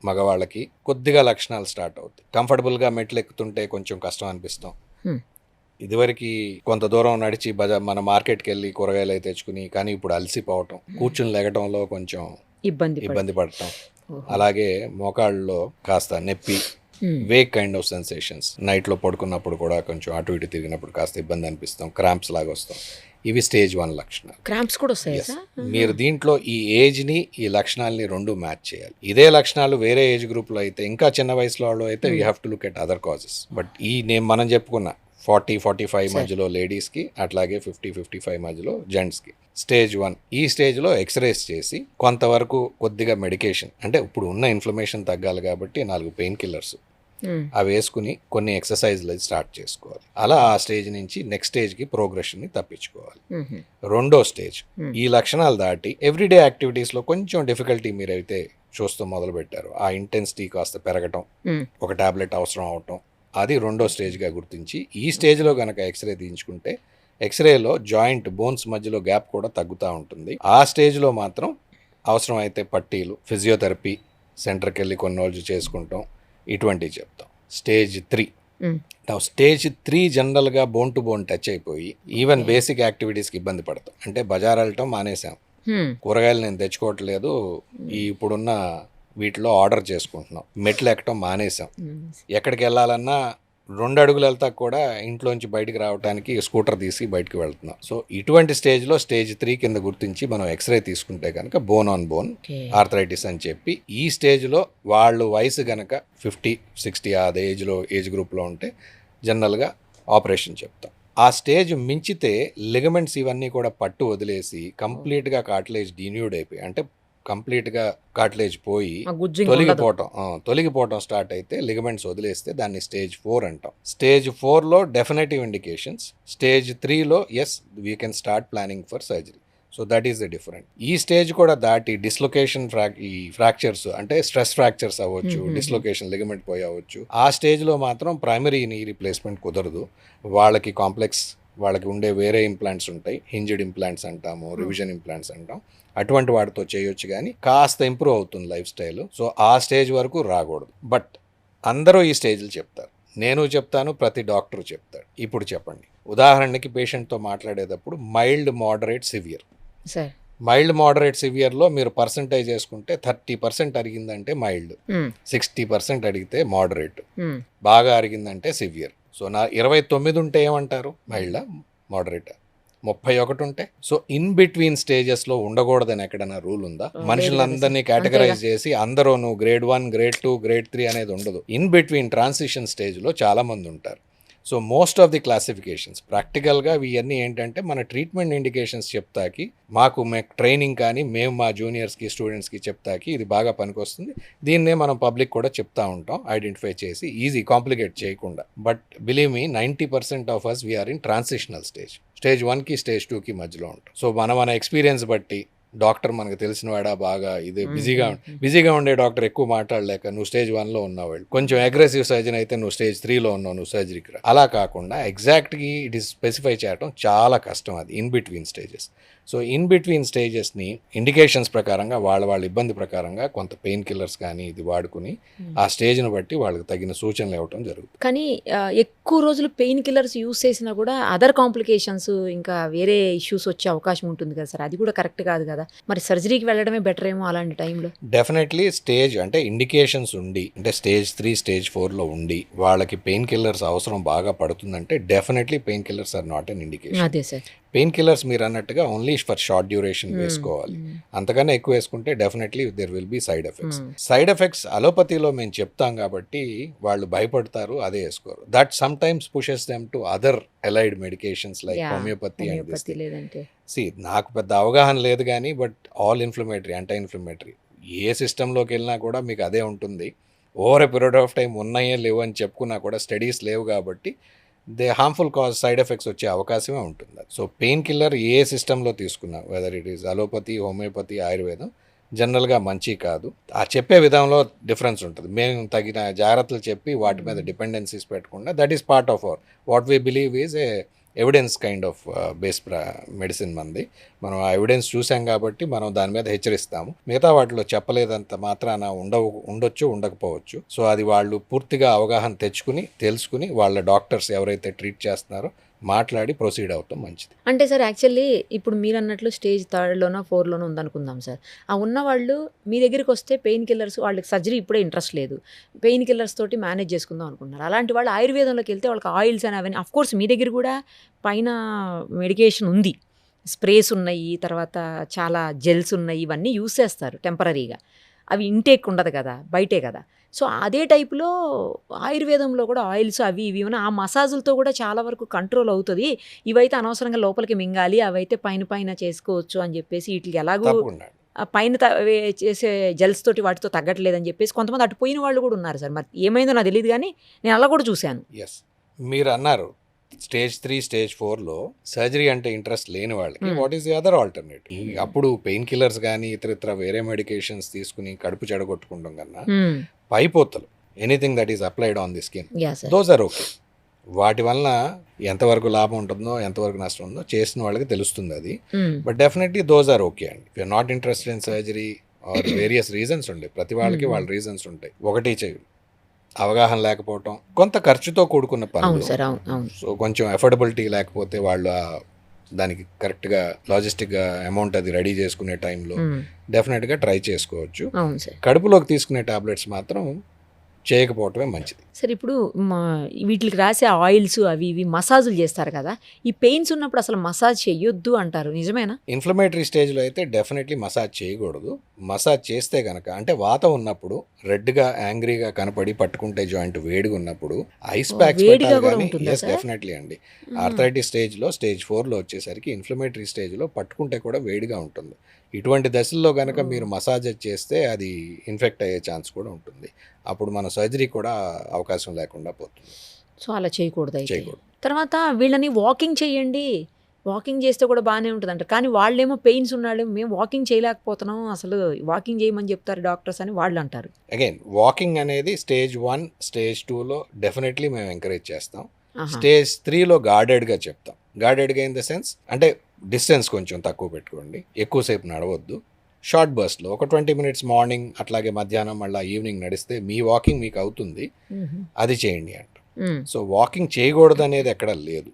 మగవాళ్ళకి కొద్దిగా లక్షణాలు స్టార్ట్ అవుతాయి. కంఫర్టబుల్గా మెట్లు ఎక్కుతుంటే కొంచెం కష్టం అనిపిస్తాం. ఇదివరకు కొంత దూరం నడిచి మన మార్కెట్కి వెళ్ళి కూరగాయలు అయితే తెచ్చుకుని, కానీ ఇప్పుడు అలసిపోవటం, కూర్చుని లెగటంలో కొంచెం ఇబ్బంది పడటం, అలాగే మోకాళ్ళలో కాస్త నొప్పి, వేక్ కైండ్ ఆఫ్ సెన్సేషన్స్, నైట్లో పడుకున్నప్పుడు కూడా కొంచెం అటు ఇటు తిరిగినప్పుడు కాస్త ఇబ్బంది అనిపిస్తాం, క్రాంప్స్ లాగా వస్తాం. ఇవి స్టేజ్ 1 లక్షణాలు. క్రాంప్స్ కూడా వస్తాయి. మీరు దీంట్లో ఈ ఏజ్ని, ఈ లక్షణాలని 2 మ్యాచ్ చేయాలి. ఇదే లక్షణాలు వేరే ఏజ్ గ్రూప్లో అయితే, ఇంకా చిన్న వయసులో వాళ్ళు అయితే you have to look at other causes. But మనం చెప్పుకున్న 40-45 మధ్యలో లేడీస్కి, అట్లాగే 50-55 మధ్యలో జెంట్స్కి స్టేజ్ 1. ఈ స్టేజ్లో ఎక్స్రేస్ చేసి కొంతవరకు కొద్దిగా మెడికేషన్, అంటే ఇప్పుడు ఉన్న ఇన్ఫ్లమేషన్ తగ్గాలి కాబట్టి 4 పెయిన్ కిల్లర్స్ అవి వేసుకుని కొన్ని ఎక్సర్సైజ్లు స్టార్ట్ చేసుకోవాలి. అలా ఆ స్టేజ్ నుంచి నెక్స్ట్ స్టేజ్కి ప్రోగ్రెషన్ని తప్పించుకోవాలి. రెండో స్టేజ్, ఈ లక్షణాలు దాటి ఎవ్రీడే యాక్టివిటీస్లో కొంచెం డిఫికల్టీ మీరైతే చూస్తూ మొదలు పెట్టారు, ఆ ఇంటెన్సిటీ కాస్త పెరగటం, ఒక టాబ్లెట్ అవసరం అవటం, అది రెండో స్టేజ్గా గుర్తించి ఈ స్టేజ్లో కనుక ఎక్స్రే తీయించుకుంటే ఎక్స్రేలో జాయింట్ బోన్స్ మధ్యలో గ్యాప్ కూడా తగ్గుతూ ఉంటుంది. ఆ స్టేజ్లో మాత్రం అవసరం అయితే పట్టీలు, ఫిజియోథెరపీ, సెంటర్కి వెళ్ళి కొన్ని రోజులు చేసుకుంటాం, ఇటువంటివి చెప్తాం. స్టేజ్ 3 నా స్టేజ్ 3 జనరల్గా బోన్ టు బోన్ టచ్ అయిపోయి ఈవెన్ బేసిక్ యాక్టివిటీస్కి ఇబ్బంది పడతాం. అంటే బజార్ వెళ్ళటం మానేసాం, కూరగాయలు నేను తెచ్చుకోవట్లేదు, ఈ ఇప్పుడున్న వీటిలో ఆర్డర్ చేసుకుంటున్నాం, మెట్లు ఎక్కడం మానేసాం, ఎక్కడికి వెళ్ళాలన్నా 2 అడుగులు వెళ్తా కూడా ఇంట్లోంచి బయటికి రావడానికి స్కూటర్ తీసి బయటికి వెళ్తున్నాం. సో ఇటువంటి స్టేజ్లో స్టేజ్ 3 కింద గుర్తించి మనం ఎక్స్రే తీసుకుంటే కనుక బోన్ ఆన్ బోన్ ఆర్థరైటిస్ అని చెప్పి, ఈ స్టేజ్లో వాళ్ళు వయసు కనుక 50-60 ఆ ఏజ్ గ్రూప్లో ఉంటే జనరల్గా ఆపరేషన్ చెప్తాం. ఆ స్టేజ్ మించితే లిగమెంట్స్ ఇవన్నీ కూడా పట్టు వదిలేసి కంప్లీట్గా కార్టిలేజ్ డీన్యూడ్ అయిపోయి, అంటే కంప్లీట్గా కార్టిలేజ్ పోయి తొలగిపోవటం స్టార్ట్ అయితే లిగమెంట్స్ వదిలేస్తే దాన్ని స్టేజ్ 4 అంటాం. స్టేజ్ 4లో డెఫినెటివ్ ఇండికేషన్స్, స్టేజ్ 3లో yes we can start planning for surgery. So that is the different. ఈ స్టేజ్ కూడా దాటి డిస్లొకేషన్ ఈ ఫ్రాక్చర్స్ అంటే స్ట్రెస్ ఫ్రాక్చర్స్ అవ్వచ్చు, డిస్లొకేషన్ లిగమెంట్ పోయి అవ్వచ్చు. ఆ స్టేజ్లో మాత్రం ప్రైమరీ నీ రీప్లేస్మెంట్ కుదరదు. వాళ్ళకి కాంప్లెక్స్, వాళ్ళకి ఉండే వేరే ఇంప్లాంట్స్ ఉంటాయి, హింజ్డ్ ఇంప్లాంట్స్ అంటాము, రివిజన్ ఇంప్లాంట్స్ అంటాం, అటువంటి వాటితో చేయొచ్చు. కానీ కాస్త ఇంప్రూవ్ అవుతుంది లైఫ్ స్టైల్. సో ఆ స్టేజ్ వరకు రాకూడదు. బట్ అందరూ ఈ స్టేజ్లు చెప్తారు, నేను చెప్తాను, ప్రతి డాక్టర్ చెప్తాడు. ఇప్పుడు చెప్పండి, ఉదాహరణకి పేషెంట్తో మాట్లాడేటప్పుడు mild, moderate, severe. Mild, moderate, సివియర్లో మీరు పర్సంటేజ్ వేసుకుంటే 30% అరిగిందంటే మైల్డ్, 60% అడిగితే మోడరేట్, బాగా అరిగిందంటే సివియర్. సో నా 29 ఉంటే ఏమంటారు, మైల్డా, మోడరేటా? 31 ఉంటే? సో ఇన్ బిట్వీన్ స్టేజెస్లో ఉండకూడదని ఎక్కడైనా రూల్ ఉందా? మనుషులందరినీ కేటగరైజ్ చేసి అందరూ నువ్వు గ్రేడ్ 1, గ్రేడ్ 2, గ్రేడ్ 3 అనేది ఉండదు. ఇన్ బిట్వీన్ ట్రాన్సిషన్ స్టేజ్లో చాలా మంది ఉంటారు. So most of the classifications ప్రాక్టికల్గా ఇవన్నీ ఏంటంటే మన ట్రీట్మెంట్ ఇండికేషన్స్ చెప్తాకి, మాకు ట్రైనింగ్ కానీ మేము మా జూనియర్స్కి, స్టూడెంట్స్కి చెప్తాకి ఇది బాగా పనికొస్తుంది. దీన్నే మనం పబ్లిక్ కూడా చెప్తా ఉంటాం, ఐడెంటిఫై చేసి, ఈజీ, కాంప్లికేట్ చేయకుండా. But believe me 90% of us we're in transitional stage. Stage 1కి స్టేజ్ 2కి మధ్యలో ఉంటాం. సో మన ఎక్స్పీరియన్స్ బట్టి డాక్టర్ మనకు తెలిసిన వాడా, బాగా ఇదే బిజీగా ఉండే డాక్టర్ ఎక్కువ మాట్లాడలేక నువ్వు స్టేజ్ 1లో ఉన్నావు, కొంచెం అగ్రెసివ్ సర్జన్ అయితే నువ్వు స్టేజ్ 3లో ఉన్నావు, నువ్వు సర్జరీకి రా. అలా కాకుండా ఎగ్జాక్ట్గా ఇట్ ఈస్ స్పెసిఫై చేయడం చాలా కష్టం. అది in between stages. So in between స్టేజెస్ని ఇండికేషన్స్ ప్రకారంగా వాళ్ళ ఇబ్బంది ప్రకారంగా కొంత పెయిన్ కిల్లర్స్ కానీ ఇది వాడుకుని ఆ స్టేజ్ని బట్టి వాళ్ళకి తగిన సూచనలు ఇవ్వటం జరుగుతుంది. కానీ ఎక్కువ రోజులు పెయిన్ కిల్లర్స్ యూస్ చేసినా కూడా అదర్ కాంప్లికేషన్స్, ఇంకా వేరే ఇష్యూస్ వచ్చే అవకాశం ఉంటుంది కదా సార్, అది కూడా కరెక్ట్ కాదు కదా. మరి సర్జరీకి వెళ్ళడమే బెటర్ ఏమో అలాంటి టైంలో. డెఫినెట్లీ స్టేజ్ అంటే ఇండికేషన్స్ ఉండి, అంటే స్టేజ్ 3, స్టేజ్ 4లో ఉండి వాళ్ళకి పెయిన్ కిల్లర్స్ అవసరం బాగా పడుతుందంటే definitely pain killers are not an indication. అదే సార్, పెయిన్ కిల్లర్స్ మీరు అన్నట్టుగా ఓన్లీ ఫర్ షార్ట్ డ్యూరేషన్ వేసుకోవాలి. అంతకన్నా ఎక్కువ వేసుకుంటే definitely there will be side effects. Side effects అలోపతిలో మేము చెప్తాం కాబట్టి వాళ్ళు భయపడతారు, అదే వేసుకోరు. That sometimes pushes them to other allied medications like homeopathy and this. సి నాకు పెద్ద అవగాహన లేదు కానీ but all inflammatory, anti inflammatory ఏ సిస్టంలోకి వెళ్ళినా కూడా మీకు అదే ఉంటుంది. Over a period of time ఉన్నాయే లేవు అని చెప్పుకున్నా కూడా స్టడీస్ లేవు కాబట్టి దే హార్మ్ఫుల్ సైడ్ ఎఫెక్ట్స్ వచ్చే అవకాశమే ఉంటుంది. సో పెయిన్ కిల్లర్ ఏ సిస్టంలో తీసుకున్నా, whether it is allopathy, homeopathy, ఆయుర్వేదం, జనరల్గా మంచి కాదు. ఆ చెప్పే విధానంలో డిఫరెన్స్ ఉంటుంది. మేము తగిన జాగ్రత్తలు చెప్పి వాటి మీద డిపెండెన్సీస్ పెట్టకుండా, that is part of our what we believe is a evidence kind of base medicine మంది. మనం ఆ ఎవిడెన్స్ చూసాం కాబట్టి మనం దాని మీద హెచ్చరిస్తాము. మిగతా వాటిలో చెప్పలేదంత మాత్రాన ఉండొచ్చు, ఉండకపోవచ్చు. సో అది వాళ్ళు పూర్తిగా అవగాహన తెలుసుకుని వాళ్ళ డాక్టర్స్ ఎవరైతే ట్రీట్ చేస్తున్నారో మాట్లాడి ప్రొసీడ్ అవుతాం మంచిది. అంటే సార్ యాక్చువల్లీ ఇప్పుడు మీరు అన్నట్లు స్టేజ్ 3లోనో 4లోనో ఉందనుకుందాం సార్. ఆ ఉన్నవాళ్ళు మీ దగ్గరికి వస్తే పెయిన్ కిల్లర్స్, వాళ్ళకి సర్జరీ ఇప్పుడే ఇంట్రెస్ట్ లేదు, పెయిన్ కిల్లర్స్ తోటి మేనేజ్ చేసుకుందాం అనుకుంటున్నారు. అలాంటి వాళ్ళు ఆయుర్వేదంలోకి వెళ్తే వాళ్ళకి ఆయిల్స్ అని అవన్నీ, అఫ్కోర్స్ మీ దగ్గర కూడా పైన మెడికేషన్ ఉంది, స్ప్రేస్ ఉన్నాయి, తర్వాత చాలా జెల్స్ ఉన్నాయి, ఇవన్నీ యూస్ చేస్తారు టెంపరీగా. అవి ఇంటేక్ ఉండదు కదా, బయటే కదా. సో అదే టైపులో ఆయుర్వేదంలో కూడా ఆయిల్స్ అవి ఇవి ఆ మసాజులతో కూడా చాలా వరకు కంట్రోల్ అవుతుంది. ఇవైతే అనవసరంగా లోపలికి మింగాలి, అవైతే పైన చేసుకోవచ్చు అని చెప్పేసి వీటికి ఎలాగో పైన చేసే జెల్స్ తోటి వాటితో తగ్గట్లేదని చెప్పేసి కొంతమంది అటు పోయిన వాళ్ళు కూడా ఉన్నారు సార్. మరి ఏమైందో నాకు తెలియదు కానీ నేను అలా కూడా చూశాను. ఎస్, మీరు అన్నారు స్టేజ్ 3, స్టేజ్ 4లో సర్జరీ అంటే ఇంట్రెస్ట్ లేని వాళ్ళకి what is the other alternative? అప్పుడు పెయిన్ కిల్లర్స్ కానీ ఇతర వేరే మెడికేషన్స్ తీసుకుని కడుపు చెడగొట్టుకుంటాం కన్నా పైపోతలు, anything that is applied on the skin, those are okay. వాటి వలన ఎంతవరకు లాభం ఉంటుందో ఎంతవరకు నష్టం ఉందో చేసిన వాళ్ళకి తెలుస్తుంది అది. But definitely those are okay అండి. If you're not interested in surgery or various reasons ఉంటాయి, ప్రతి వాళ్ళకి వాళ్ళ రీజన్స్ ఉంటాయి. ఒకటి అవగాహన లేకపోవటం, కొంత ఖర్చుతో కూడుకున్న అవును పనులు. సార్, అవును అవును. సో కొంచెం ఎఫోర్డబిలిటీ లేకపోతే వాళ్ళు దానికి కరెక్ట్గా లాజిస్టిక్గా అమౌంట్ అది రెడీ చేసుకునే టైంలో డెఫినెట్గా ట్రై చేసుకోవచ్చు. అవును సార్. కడుపులోకి తీసుకునే టాబ్లెట్స్ మాత్రం చేయకపోవటమే మంచిది. సరే, ఇప్పుడు వీటికి రాసే ఆయిల్స్ అవి ఇవి మసాజులు చేస్తారు కదా, ఈ పెయిన్స్ ఉన్నప్పుడు అసలు మసాజ్ చేయొద్దు అంటారు, నిజమేనా? ఇన్ఫ్లమేటరీ స్టేజ్లో అయితే డెఫినెట్లీ మసాజ్ చేయకూడదు. మసాజ్ చేస్తే కనుక అంటే వాతం ఉన్నప్పుడు రెడ్గా యాంగ్రీగా కనపడి పట్టుకుంటే జాయింట్ వేడిగా ఉన్నప్పుడు ఐస్ ప్యాక్స్ వేడిగా పెట్టాలి కూడా కానీ. ఉంటుందా ఎస్, సార్? డెఫినెట్లీ అండి. ఆర్థరైటిస్ స్టేజ్లో స్టేజ్ 4లో వచ్చేసరికి ఇన్ఫ్లమేటరీ స్టేజ్లో పట్టుకుంటే కూడా వేడిగా ఉంటుంది. ఇటువంటి దశల్లో కనుక మీరు మసాజ్ చేస్తే అది ఇన్ఫెక్ట్ అయ్యే ఛాన్స్ కూడా ఉంటుంది. అప్పుడు మన సర్జరీ కూడా అవకాశం లేకుండా పోతుంది. సో అలా చేయకూడదు అయితే. చేయకూడదు. తర్వాత వీళ్ళని వాకింగ్ చేయండి, వాకింగ్ చేస్తే కూడా బాగానే ఉంటుంది అంటారు, కానీ వాళ్ళేమో పెయిన్స్ ఉన్నాళ్ళు, మేము వాకింగ్ చేయలేకపోతున్నాం, అసలు వాకింగ్ చేయమని చెప్తారు డాక్టర్స్ అని వాళ్ళు అంటారు. అగైన్ వాకింగ్ అనేది స్టేజ్ 1 స్టేజ్ 2లో డెఫినెట్లీ మేము ఎంకరేజ్ చేస్తాం. ఆహా. స్టేజ్ 3లో గార్డెడ్గా చెప్తాం. గార్డెడ్గా ఇన్ ద సెన్స్ అంటే డిస్టెన్స్ కొంచెం తక్కువ పెట్టుకోండి, ఎక్కువసేపు నడవద్దు. షార్ట్ బర్స్ట్లో ఒక 20 మినిట్స్ మార్నింగ్ అట్లాగే మధ్యాహ్నం మళ్ళీ ఈవినింగ్ నడిస్తే మీ వాకింగ్ మీకు అవుతుంది, అది చేయండి అంట. సో వాకింగ్ చేయకూడదు అనేది ఎక్కడ లేదు.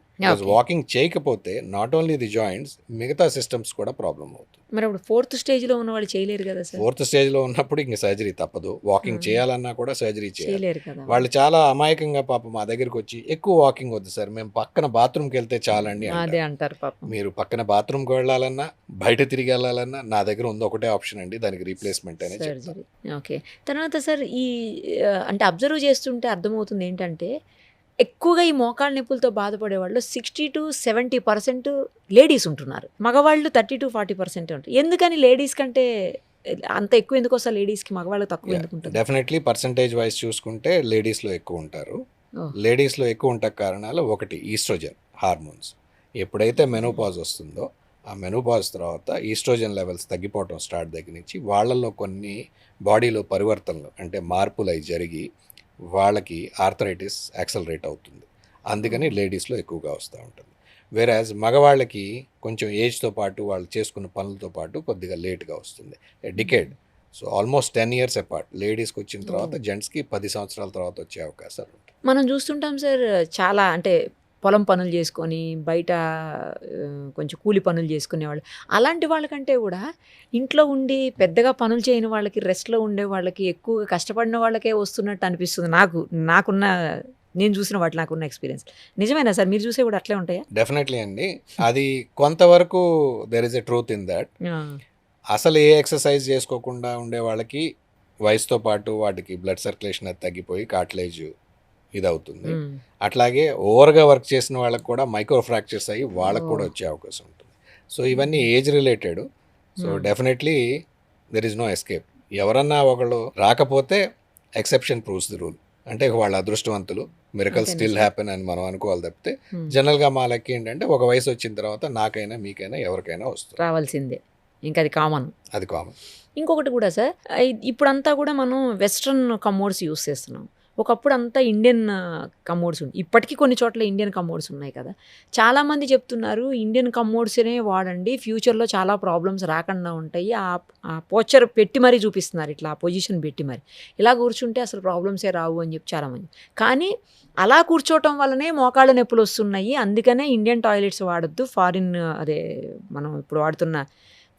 వాకింగ్ చేయకపోతే నాట్ ఓన్లీ ది జాయింట్స్, మిగతా సిస్టమ్స్ కూడా ప్రాబ్లం అవుతుంది. మరి అప్పుడు 4th స్టేజ్లో ఉన్న వాళ్ళు చేయలేరు కదా సార్? 4th స్టేజ్లో ఉన్నప్పుడు ఇంక సర్జరీ తప్పదు. వాకింగ్ చేయాలన్నా కూడా సర్జరీ చేయాలి. చేయలేరు కదా వాళ్ళు చాలా అమాయకంగా పాపం మా దగ్గరికి వచ్చి ఎక్కువ వాకింగ్ వద్దు సార్, మేము పక్కన బాత్రూమ్కి వెళ్తే చాలండి అదే అంటారు. అంటారు పాపం. మీరు పక్కన బాత్రూమ్కి వెళ్ళాలన్నా బయట తిరిగి వెళ్ళాలన్నా నా దగ్గర ఉంది ఒకటే ఆప్షన్ అండి, దానికి రీప్లేస్మెంట్ అనే చెప్తాను. సర్జరీ. ఓకే. తర్వాత సార్ ఈ అంటే అబ్జర్వ్ చేస్తుంటే అర్థమవుతుంది ఏంటంటే, ఎక్కువగా ఈ మోకాళ్ళ నొప్పులతో బాధపడే వాళ్ళు 60 to 70% లేడీస్ ఉంటున్నారు, మగవాళ్ళు 30 to 40% ఉంటారు. ఎందుకని లేడీస్ కంటే అంత ఎక్కువ ఎందుకు వస్తారు లేడీస్కి, మగవాళ్ళకి తక్కువ ఎందుకు ఉంటుంది? డెఫినెట్లీ పర్సంటేజ్ వైజ్ చూసుకుంటే లేడీస్లో ఎక్కువ ఉంటారు. లేడీస్లో ఎక్కువ ఉంటే కారణాలు ఒకటి ఈస్ట్రోజన్ హార్మోన్స్. ఎప్పుడైతే మెనోపాజ్ వస్తుందో ఆ మెనోపాజ్ తర్వాత ఈస్ట్రోజన్ లెవెల్స్ తగ్గిపోవటం స్టార్ట్ దగ్గర నుంచి వాళ్ళల్లో కొన్ని బాడీలో పరివర్తనలు అంటే మార్పులు అవి జరిగి వాళ్ళకి ఆర్థరైటిస్ యాక్సలరేట్ అవుతుంది. అందుకని లేడీస్లో ఎక్కువగా వస్తూ ఉంటుంది. వేరాజ్ మగవాళ్ళకి కొంచెం ఏజ్తో పాటు వాళ్ళు చేసుకున్న పనులతో పాటు కొద్దిగా లేట్గా వస్తుంది, decade. So almost 10 years apart. లేడీస్కి వచ్చిన తర్వాత జెంట్స్కి 10 సంవత్సరాల తర్వాత వచ్చే అవకాశాలు ఉంటాయి. మనం చూస్తుంటాం సార్, చాలా అంటే పొలం పనులు చేసుకొని బయట కొంచెం కూలి పనులు చేసుకునేవాళ్ళు, అలాంటి వాళ్ళకంటే కూడా ఇంట్లో ఉండి పెద్దగా పనులు చేయని వాళ్ళకి, రెస్ట్లో ఉండే వాళ్ళకి, ఎక్కువగా కష్టపడిన వాళ్ళకే వస్తున్నట్టు అనిపిస్తుంది నేను చూసిన వాటి నాకున్న ఎక్స్పీరియన్స్. నిజమేనా సార్? మీరు చూసే కూడా అట్లే ఉంటాయా? డెఫినెట్లీ అండి. అది కొంతవరకు there is a truth in that. అసలు ఏ ఎక్సర్సైజ్ చేసుకోకుండా ఉండే వాళ్ళకి వయసుతో పాటు వాటికి బ్లడ్ సర్క్యులేషన్ అది తగ్గిపోయి కార్టిలేజ్ ఇది అవుతుంది. అట్లాగే ఓవర్గా వర్క్ చేసిన వాళ్ళకి కూడా మైక్రో ఫ్రాక్చర్స్ అయ్యి వాళ్ళకి కూడా వచ్చే అవకాశం ఉంటుంది. సో ఇవన్నీ age related. So definitely there is no escape. ఎవరన్నా ఒకళ్ళు రాకపోతే ఎక్సెప్షన్ ప్రూవ్స్ ది రూల్. అంటే వాళ్ళ అదృష్టవంతులు, మిరకల్ స్టిల్ హ్యాపెన్ అని మనం అనుకోవాలి తప్పితే జనరల్గా మా లెక్క ఏంటంటే ఒక వయసు వచ్చిన తర్వాత నాకైనా మీకైనా ఎవరికైనా వస్తుంది, రావాల్సిందే, ఇంకా అది కామన్. అది కామన్. ఇంకొకటి కూడా సార్, ఇప్పుడంతా కూడా మనం వెస్ట్రన్ కమోడ్స్ యూస్ చేస్తున్నాం. ఒకప్పుడు అంతా ఇండియన్ కమోడ్స్ ఉంది, ఇప్పటికీ కొన్ని చోట్ల ఇండియన్ కమోడ్స్ ఉన్నాయి కదా. చాలామంది చెప్తున్నారు ఇండియన్ కమోడ్స్నే వాడండి, ఫ్యూచర్లో చాలా ప్రాబ్లమ్స్ రాకుండా ఉంటాయి. ఆ పోస్చర్ పెట్టి మరీ చూపిస్తున్నారు, ఇట్లా ఆ పొజిషన్ పెట్టి మరి ఇలా కూర్చుంటే అసలు ప్రాబ్లమ్సే రావు అని చెప్పి చాలామంది. కానీ అలా కూర్చోవటం వల్లనే మోకాళ్ళ నొప్పులు వస్తున్నాయి, అందుకనే ఇండియన్ టాయిలెట్స్ వాడొద్దు, మనం ఇప్పుడు వాడుతున్న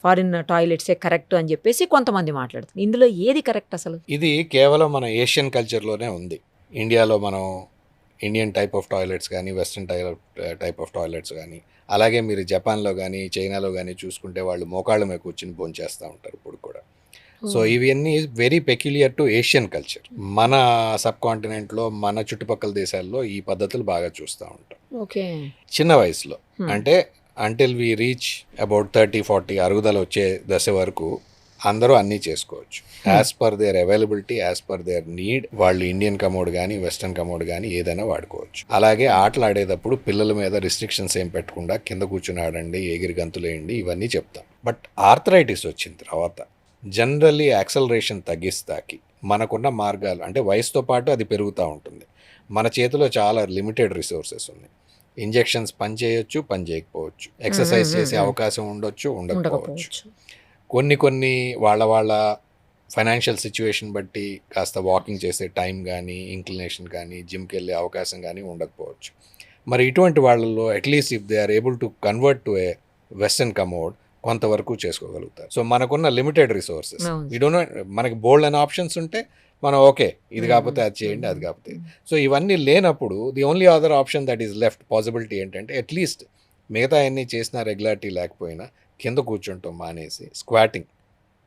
ఫారిన్ టాయిలెట్సే కరెక్ట్ అని చెప్పేసి కొంతమంది మాట్లాడుతుంది. ఇందులో ఏది కరెక్ట్ అసలు? ఇది కేవలం మన ఏషియన్ కల్చర్లోనే ఉంది. ఇండియాలో మనం ఇండియన్ టైప్ ఆఫ్ టాయిలెట్స్ కానీ, వెస్ట్రన్ టైప్ ఆఫ్ టాయిలెట్స్ కానీ, అలాగే మీరు జపాన్లో కానీ చైనాలో కానీ చూసుకుంటే వాళ్ళు మోకాళ్ళ మీద కూర్చుని భోంచేస్తూ ఉంటారు ఇప్పుడు కూడా. సో ఇవన్నీ very peculiar to Asian culture. మన సబ్ కాంటినెంట్లో మన చుట్టుపక్కల దేశాల్లో ఈ పద్ధతులు బాగా చూస్తూ ఉంటాం. ఓకే. చిన్న వయసులో అంటే అంటిల్ వి రీచ్ అబౌట్ 30-40 అరుగుదల వచ్చే దశ వరకు అందరూ అన్నీ చేసుకోవచ్చు as per their availability, as per their need. వాళ్ళు ఇండియన్ కమోడ్ కానీ వెస్ట్రన్ కమోడ్ కానీ ఏదైనా వాడుకోవచ్చు. అలాగే ఆటలు ఆడేటప్పుడు పిల్లల మీద రిస్ట్రిక్షన్స్ ఏం పెట్టకుండా కింద కూర్చుని ఆడండి, ఎగిరి గంతులేయండి, ఇవన్నీ చెప్తాం. బట్ ఆర్థరైటిస్ వచ్చిన తర్వాత జనరల్లీ యాక్సలరేషన్ తగ్గిస్తాకి మనకున్న మార్గాలు అంటే వయసుతో పాటు అది పెరుగుతూ ఉంటుంది. మన చేతిలో చాలా లిమిటెడ్ రిసోర్సెస్ ఉన్నాయి. ఇంజెక్షన్స్ పని చేయొచ్చు, పని చేయకపోవచ్చు. ఎక్సర్సైజ్ చేసే అవకాశం ఉండొచ్చు, ఉండకపోవచ్చు. కొన్ని వాళ్ళ ఫైనాన్షియల్ సిచ్యువేషన్ బట్టి కాస్త వాకింగ్ చేసే టైం కానీ ఇంక్లినేషన్ కానీ జిమ్కి వెళ్ళే అవకాశం కానీ ఉండకపోవచ్చు. మరి ఇటువంటి వాళ్ళల్లో at least if they are able to convert to a western commode కొంతవరకు చేసుకోగలుగుతారు. సో మనకున్న లిమిటెడ్ రిసోర్సెస్ మనకి బోల్డ్ అనే ఆప్షన్స్ ఉంటే మనం ఓకే ఇది కాకపోతే అది చేయండి అది కాకపోతే. సో ఇవన్నీ లేనప్పుడు the only other option that is left possibility ఏంటంటే అట్లీస్ట్ మిగతా అన్నీ చేసిన రెగ్యులారిటీ లేకపోయినా కింద కూర్చుంటాం మానేసి squatting.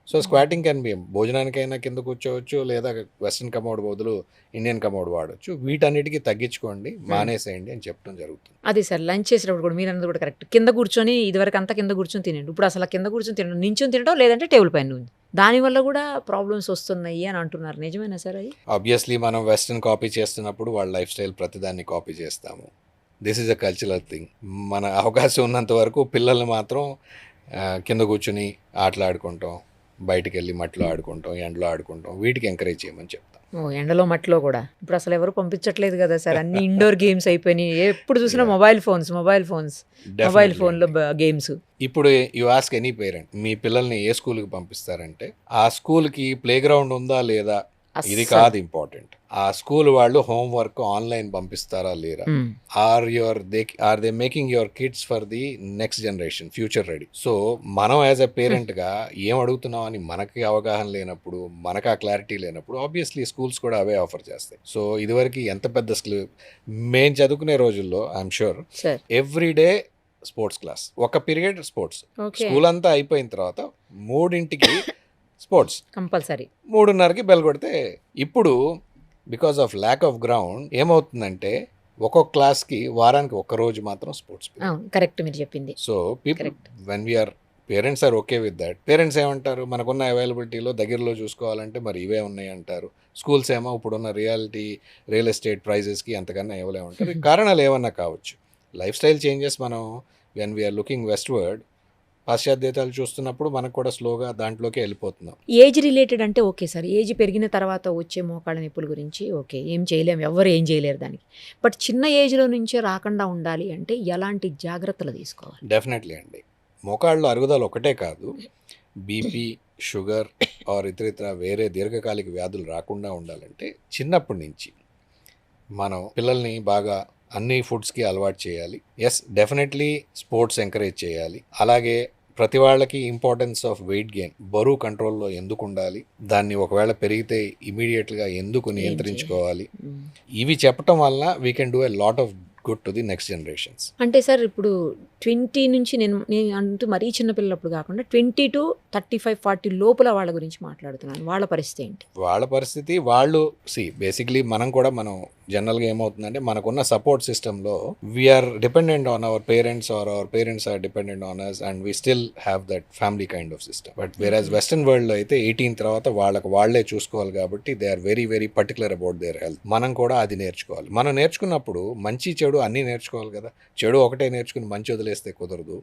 So squatting can be భోజనానికైనా కింద కూర్చోవచ్చు, లేదా వెస్ట్రన్ కమోడ్ బదులు ఇండియన్ కమోడ్ వాడచ్చు. వీటన్నిటికీ తగ్గించుకోండి, మానేసేయండి అని చెప్పడం జరుగుతుంది. అది సార్ లంచ్ చేసేటప్పుడు కూడా మీరు అన్నది కూడా కరెక్ట్. కింద కూర్చొని ఇదివరకు అంతా కింద కూర్చొని తినండి, ఇప్పుడు అసలు కింద కూర్చొని తినడం, నించొని తినడం, లేదంటే టేబుల్ పైన ఉంది. దానివల్ల కూడా ప్రాబ్లమ్స్ వస్తున్నాయి అని అంటున్నారు. నిజమేనా సార్ అది? ఆబ్వియస్లీ మనం వెస్ట్రన్ కాపీ చేస్తున్నప్పుడు వాళ్ళ లైఫ్ స్టైల్ ప్రతిదాన్ని కాపీ చేస్తాము. This is a cultural thing. మన అవకాశం ఉన్నంత వరకు పిల్లల్ని మాత్రం కింద కూర్చుని ఆటలాడుకుంటాం, బయటికి వెళ్ళి మట్టిలో ఆడుకుంటాం, ఎండలో ఆడుకుంటాం, వీటికి ఎంకరేజ్ చేయమని చెప్తాం. ఎండలో మట్టిలో కూడా ఇప్పుడు అసలు ఎవరు పంపించట్లేదు కదా సార్, అన్ని ఇండోర్ గేమ్స్ అయిపోయినాయి. ఎప్పుడు చూసినా మొబైల్ ఫోన్లో గేమ్స్. ఇప్పుడు యు ఆస్క్ ఎనీ పేరెంట్, మీ పిల్లల్ని ఏ స్కూల్కి పంపిస్తారంటే ఆ స్కూల్కి ప్లే గ్రౌండ్ ఉందా లేదా, ఇది కాదు ఇంపార్టెంట్. ఆ స్కూల్ వాళ్ళు హోంవర్క్ ఆన్లైన్ పంపిస్తారా లేరా, are they making your kids for the next generation future ready. So మనం యాజ్ ఎ పేరెంట్ గా ఏం అడుగుతున్నాం అని మనకి అవగాహన లేనప్పుడు, మనకు ఆ క్లారిటీ లేనప్పుడు ఆబ్వియస్లీ స్కూల్స్ కూడా అవే ఆఫర్ చేస్తాయి. సో ఇదివరకు ఎంత పెద్ద స్కూల్ మేము చదువుకునే రోజుల్లో I'm sure every day sports class, ఒక పీరియడ్ స్పోర్ట్స్. స్కూల్ అంతా అయిపోయిన తర్వాత 3ంటికి స్పోర్ట్స్ కంపల్సరీ, 3:30కి బెల్ కొడితే. ఇప్పుడు because of lack of ground ఏమవుతుందంటే ఒక్కొక్క క్లాస్కి వారానికి ఒక్క రోజు మాత్రం స్పోర్ట్స్. కరెక్ట్ మీరు చెప్పింది. So people when we're parents are okay with that. Parents ఏమంటారు, మనకున్న అవైలబిలిటీలో దగ్గరలో చూసుకోవాలంటే మరి ఇవే ఉన్నాయి అంటారు. స్కూల్స్ ఏమో ఇప్పుడున్న రియల్ ఎస్టేట్ ప్రైజెస్కి అంతకన్నా ఇవ్వలేమంటారు. కారణాలు ఏమన్నా కావచ్చు. లైఫ్ స్టైల్ చేంజెస్ మనం వెన్ వీఆర్ లుకింగ్ వెస్ట్వర్డ్, పాశ్చాత్య దేశాలు చూస్తున్నప్పుడు మనకు కూడా స్లోగా దాంట్లోకి వెళ్ళిపోతున్నాం. ఏజ్ రిలేటెడ్ అంటే ఓకే సార్, ఏజ్ పెరిగిన తర్వాత వచ్చే మోకాళ్ళ నొప్పుల గురించి ఓకే, ఏం చేయలేము, ఎవరు ఏం చేయలేరు దానికి. బట్ చిన్న ఏజ్లో నుంచే రాకుండా ఉండాలి అంటే ఎలాంటి జాగ్రత్తలు తీసుకోవాలి? డెఫినెట్లీ అండి, మోకాళ్ళు అరుగుదల ఒకటే కాదు, బీపీ, షుగర్ ఆర్ ఇతరితర వేరే దీర్ఘకాలిక వ్యాధులు రాకుండా ఉండాలంటే చిన్నప్పటి నుంచి మనం పిల్లల్ని బాగా అన్ని ఫుడ్స్కి అలవాటు చేయాలి. ఎస్, డెఫినెట్లీ స్పోర్ట్స్ ఎంకరేజ్ చేయాలి. అలాగే ప్రతి వాళ్ళకి ఇంపార్టెన్స్ ఆఫ్ వెయిట్ గెయిన్, బరువు కంట్రోల్లో ఎందుకు ఉండాలి, దాన్ని ఒకవేళ పెరిగితే ఇమీడియట్గా ఎందుకు నియంత్రించుకోవాలి, ఇవి చెప్పటం వల్ల we can do a lot of good to the next generations. అంటే సార్ ఇప్పుడు 20 నుంచి నేను అంటూ మరీ చిన్నపిల్లప్పుడు కాకుండా 20 to 35-40 లోపల వాళ్ళ గురించి మాట్లాడుతున్నాను. వాళ్ళ పరిస్థితి ఏంటి? వాళ్ళ పరిస్థితి వాళ్ళు బేసిక్లీ మనం జనరల్గా ఏమవుతుందంటే మనకున్న సపోర్ట్ సిస్టంలో we are dependent on our parents or our parents are dependent on us and we still have that family kind of system. But whereas western వరల్డ్లో అయితే 18 తర్వాత వాళ్ళే చూసుకోవాలి కాబట్టి they are very very particular about their health. మనం కూడా అది నేర్చుకోవాలి. మనం నేర్చుకున్నప్పుడు మంచి చెడు అన్నీ నేర్చుకోవాలి కదా. చెడు ఒకటే నేర్చుకుని మంచి వదిలేస్తే కుదరదు.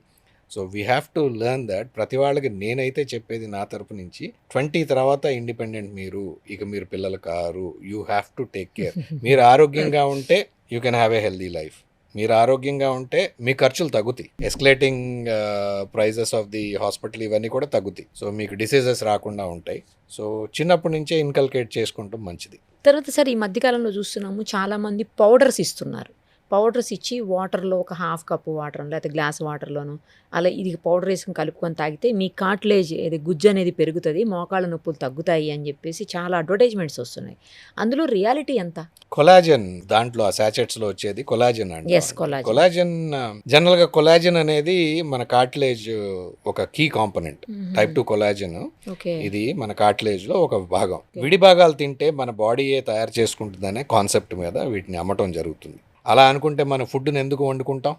So we have to learn that. ప్రతి వాళ్ళకి నేనైతే చెప్పేది నా తరపు నుంచి 20 తర్వాత ఇండిపెండెంట్ మీరు పిల్లలు కారు, you have to take care. మీరు ఆరోగ్యంగా ఉంటే you can have a healthy life. మీరు ఆరోగ్యంగా ఉంటే మీ ఖర్చులు తగ్గుతాయి, escalating prices of the hospital ఇవన్నీ కూడా తగ్గుతాయి. సో మీకు డిసీజెస్ రాకుండా ఉంటాయి. సో చిన్నప్పటి నుంచే ఇన్కల్కేట్ చేసుకుంటాం మంచిది. తర్వాత సార్ ఈ మధ్యకాలంలో చూస్తున్నాము చాలామంది పౌడర్స్ ఇస్తున్నారు. పౌడర్స్ ఇచ్చి వాటర్లో ఒక ½ కప్పు వాటర్ లేకపోతే గ్లాస్ వాటర్లోను అలా ఇది పౌడర్ వేసుకుని కలుపుకొని తాగితే మీ కార్టిలేజ్ గుజ్జు అనేది పెరుగుతుంది, మోకాళ్ళ నొప్పులు తగ్గుతాయి అని చెప్పేసి చాలా అడ్వర్టైజ్మెంట్స్ వస్తున్నాయి. అందులో రియాలిటీ ఎంత? కొలాజన్, దాంట్లో ఆ సాచెట్స్లో వచ్చేది కొలాజన్ అండి. కొలాజన్ జనరల్గా కొలాజన్ అనేది మన కార్టిలేజ్ ఒక కీ కాంపోనెంట్. టైప్ 2 కొలాజన్ ఇది మన కార్టిలేజ్లో ఒక భాగం. విడి భాగాలు తింటే మన బాడీయే తయారు చేసుకుంటుందనే కాన్సెప్ట్ మీద వీటిని అమ్మటం జరుగుతుంది. అలా అనుకుంటే మన ఫుడ్ని ఎందుకు వండుకుంటాం?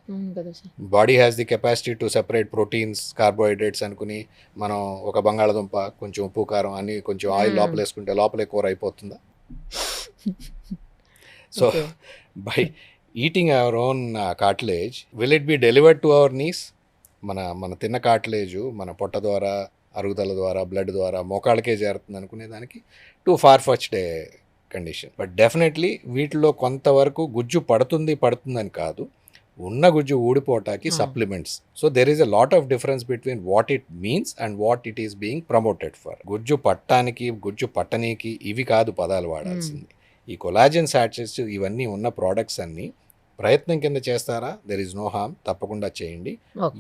Body has the capacity to separate proteins, carbohydrates అనుకుని మనం ఒక బంగాళదుంప, కొంచెం ఉప్పు, కారం అని కొంచెం ఆయిల్ లోపల వేసుకుంటే లోపలే కూర అయిపోతుందా? So by eating our own cartilage will it be delivered to our knees? మన తిన్న కార్టిలేజు మన పొట్ట ద్వారా, అరుగుదల ద్వారా, బ్లడ్ ద్వారా మోకాళ్ళకే చేరుతుంది అనుకునే దానికి too far fetched condition. But definitely వీటిలో కొంతవరకు గుజ్జు పడుతుందని కాదు, ఉన్న గుజ్జు ఊడిపోవటానికి supplements. So there is a lot of difference between what it means and what it is being promoted for. గుజ్జు పట్టానికి గుజ్జు పట్టనీకి ఇవి కాదు పదాలు వాడాల్సింది. ఈ కొలాజన్ సాచెస్ ఇవన్నీ ఉన్న ప్రోడక్ట్స్ అన్ని ప్రయత్నం కింద చేస్తారా, దెర్ ఈస్ నో హార్మ్, తప్పకుండా చేయండి.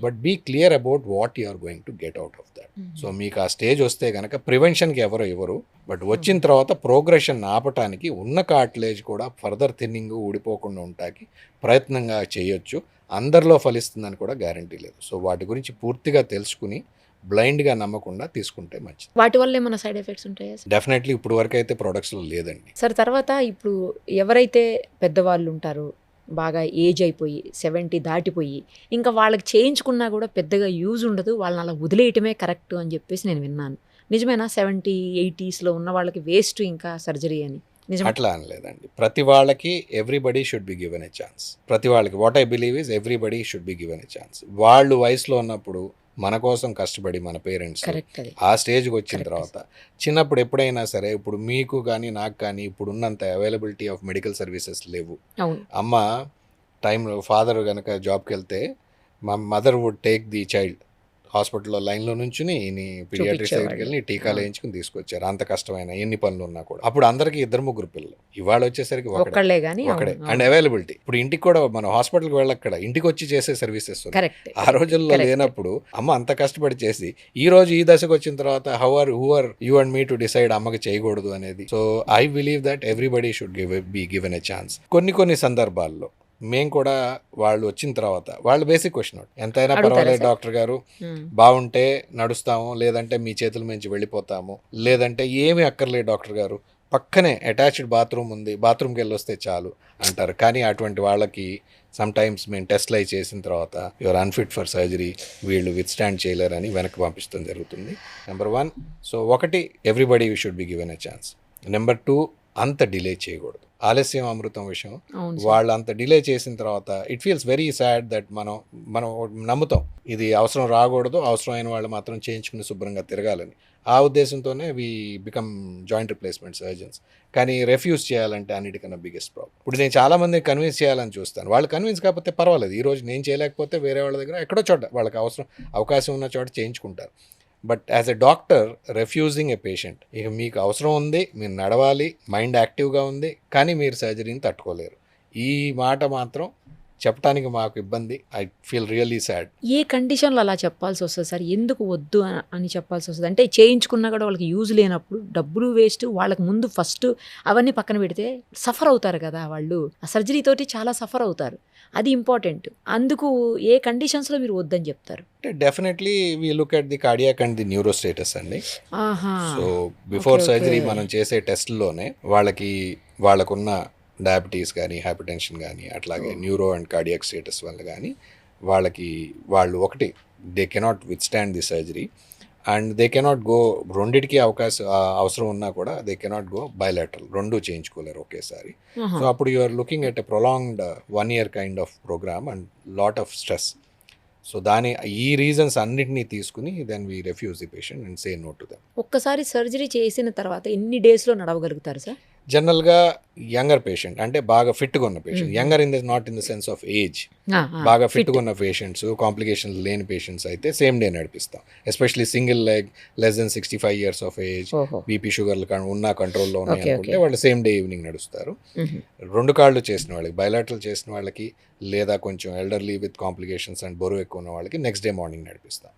But be clear about what you are going to get out of that. So మీకు ఆ స్టేజ్ వస్తే కనుక ప్రివెన్షన్కి ఎవరు ఇవ్వరు, బట్ వచ్చిన తర్వాత ప్రోగ్రెషన్ ఆపటానికి ఉన్న కార్టిలేజ్ కూడా ఫర్దర్ థిన్నింగ్ ఊడిపోకుండా ఉంటాకి ప్రయత్నంగా చేయొచ్చు. అందరిలో ఫలిస్తుందని కూడా గ్యారంటీ లేదు. సో వాటి గురించి పూర్తిగా తెలుసుకుని బ్లైండ్గా నమ్మకుండా తీసుకుంటే మంచిది. వాటి వల్ల ఏమైనా సైడ్ ఎఫెక్ట్స్ ఉంటాయా? డెఫినెట్లీ ఇప్పుడు వరకు అయితే ప్రొడక్ట్స్లో లేదండి. సార్ తర్వాత ఇప్పుడు ఎవరైతే పెద్దవాళ్ళు ఉంటారో, బాగా ఏజ్ అయిపోయి 70 దాటిపోయి ఇంకా వాళ్ళకి చేయించుకున్నా కూడా పెద్దగా యూజ్ ఉండదు, వాళ్ళని అలా వదిలేయటమే కరెక్ట్ అని చెప్పేసి నేను విన్నాను. నిజమేనా? 70, 80sలో ఉన్న వాళ్ళకి వేస్ట్ ఇంకా సర్జరీ అని? అట్లా అనలేదండి. ప్రతి వాళ్ళకి everybody should be given a chance. ప్రతి వాళ్ళకి what I believe is everybody should be given a chance. వాళ్ళు వయసులో ఉన్నప్పుడు మన కోసం కష్టపడి మన పేరెంట్స్ ఆ స్టేజ్కి వచ్చిన తర్వాత చిన్నప్పుడు ఎప్పుడైనా సరే, ఇప్పుడు మీకు కానీ నాకు కానీ ఇప్పుడు ఉన్నంత అవైలబిలిటీ ఆఫ్ మెడికల్ సర్వీసెస్ లేవు. అమ్మ టైంలో ఫాదర్ కనుక జాబ్కి వెళ్తే మా mother would take the child హాస్పిటల్లో లైన్లో నుంచుని పీడియాట్రిక్స్ దగ్గరికి వెళ్ళి టీకాలు వేయించుకుని తీసుకొచ్చారు. అంత కష్టమైన ఎన్ని పనులు ఉన్నా కూడా. అప్పుడు అందరికి 2-3 పిల్లలు, ఇవాళ వచ్చేసరికి ఒకడే. అండ్ అవైలబిలిటీ ఇప్పుడు ఇంటికి కూడా మనం హాస్పిటల్కి వెళ్ళక్కడ ఇంటికి వచ్చి చేసే సర్వీసెస్ ఆ రోజుల్లో లేనప్పుడు అమ్మ అంత కష్టపడి చేసి ఈ రోజు ఈ దశకు వచ్చిన తర్వాత who are you and me to decide అమ్మకి చేయకూడదు అనేది. So I believe that everybody should be given a chance. కొన్ని సందర్భాల్లో మేము కూడా వాళ్ళు వచ్చిన తర్వాత వాళ్ళు బేసిక్ క్వశ్చన్ ఎంతైనా పర్వాలేదు డాక్టర్ గారు, బాగుంటే నడుస్తాము, లేదంటే మీ చేతుల నుంచి వెళ్ళిపోతాము, లేదంటే ఏమీ అక్కర్లేదు డాక్టర్ గారు, పక్కనే అటాచ్డ్ బాత్రూమ్ ఉంది, బాత్రూమ్కి వెళ్ళి వస్తే చాలు అంటారు. కానీ అటువంటి వాళ్ళకి సమ్ టైమ్స్ మేము టెస్ట్లు అయి చేసిన తర్వాత యువర్ అన్ఫిట్ ఫర్ సర్జరీ, వీళ్ళు విత్ స్టాండ్ చేయలేరని వెనక్కి పంపించడం జరుగుతుంది. నెంబర్ 1. సో ఒకటి, everybody you should be given a chance. Number 2, అంత డిలే చేయకూడదు. ఆలస్యం అమృతం విషయం. వాళ్ళు అంత డిలే చేసిన తర్వాత it feels very sad that మనం నమ్ముతాం ఇది అవసరం రాకూడదు, అవసరమైన వాళ్ళు మాత్రం చేయించుకుని శుభ్రంగా తిరగాలని. ఆ ఉద్దేశంతోనే we become joint replacement surgeons. కానీ రెఫ్యూజ్ చేయాలంటే అన్నిటికన్నా బిగ్గెస్ట్ ప్రాబ్లం. ఇప్పుడు నేను చాలా మందిని కన్విన్స్ చేయాలని చూస్తాను, వాళ్ళు కన్విన్స్ కాకపోతే పర్వాలేదు, ఈ రోజు నేను చేయలేకపోతే వేరే వాళ్ళ దగ్గర ఎక్కడో చోట వాళ్ళకి అవకాశం ఉన్న చోట చేయించుకుంటారు. But as a doctor refusing a patient, ఇక మీకు అవసరం ఉంది, మీరు నడవాలి, మైండ్ యాక్టివ్గా ఉంది, కానీ మీరు సర్జరీని తట్టుకోలేరు, ఈ మాట మాత్రం చెప్పడానికి మాకు ఇబ్బంది. I feel really sad. ఏ కండిషన్లో అలా చెప్పాల్సి వస్తుంది సార్? ఎందుకు వద్దు అని చెప్పాల్సి వస్తుంది? అంటే చేయించుకున్నా కూడా వాళ్ళకి యూజ్ లేనప్పుడు డబ్బులు వేస్ట్, వాళ్ళకి ముందు ఫస్ట్ అవన్నీ పక్కన పెడితే సఫర్ అవుతారు కదా వాళ్ళు, ఆ సర్జరీ తోటి చాలా సఫర్ అవుతారు, అది ఇంపార్టెంట్. అందుకు ఏ కండిషన్స్లో మీరు వద్దని చెప్తారు? Definitely we look at the cardiac and the neuro status అండి. సో బిఫోర్ సర్జరీ మనం చేసే టెస్ట్లోనే వాళ్ళకున్న డయాబెటీస్ కానీ, హైపర్టెన్షన్ కానీ, అట్లాగే న్యూరో అండ్ కార్డియాక్ స్టేటస్ వల్ల కానీ వాళ్ళు ఒకటి they cannot with stand the surgery and they cannot go, రెండిటికి అవసరం ఉన్నా కూడా దే కెనాట్ గో బైలాటరల్, రెండు చేయించుకోలేరు ఒకేసారి. సో అప్పుడు you are looking at a prolonged 1 year kind of program and lot of stress. So ఈ రీజన్స్ అన్నిటినీ తీసుకుని then we refuse the patient and say no to them. ఒక్కసారి surgery చేసిన తర్వాత ఎన్ని డేస్లో నడవగలుగుతారు సార్? జనరల్గా యంగర్ పేషెంట్ అంటే బాగా ఫిట్గా ఉన్న patient, younger not in the sense of age, బాగా ఫిట్గా ఉన్న పేషెంట్స్, కాంప్లికేషన్స్ లేని పేషెంట్స్ అయితే సేమ్ డే నడిపిస్తాం. Especially single leg, less than 65 years of age, BP షుగర్లు ఉన్న కంట్రోల్లో ఉన్నాయి అనుకుంటే వాళ్ళు సేమ్ డే ఈవినింగ్ నడుస్తారు. 2 కాళ్ళు చేసిన వాళ్ళకి, బైలాటరల్ చేసిన వాళ్ళకి, లేదా కొంచెం ఎల్డర్లీ విత్ కాంప్లికేషన్స్ అండ్ బరువు ఎక్కువ ఉన్న వాళ్ళకి నెక్స్ట్ డే మార్నింగ్ నడిపిస్తాం.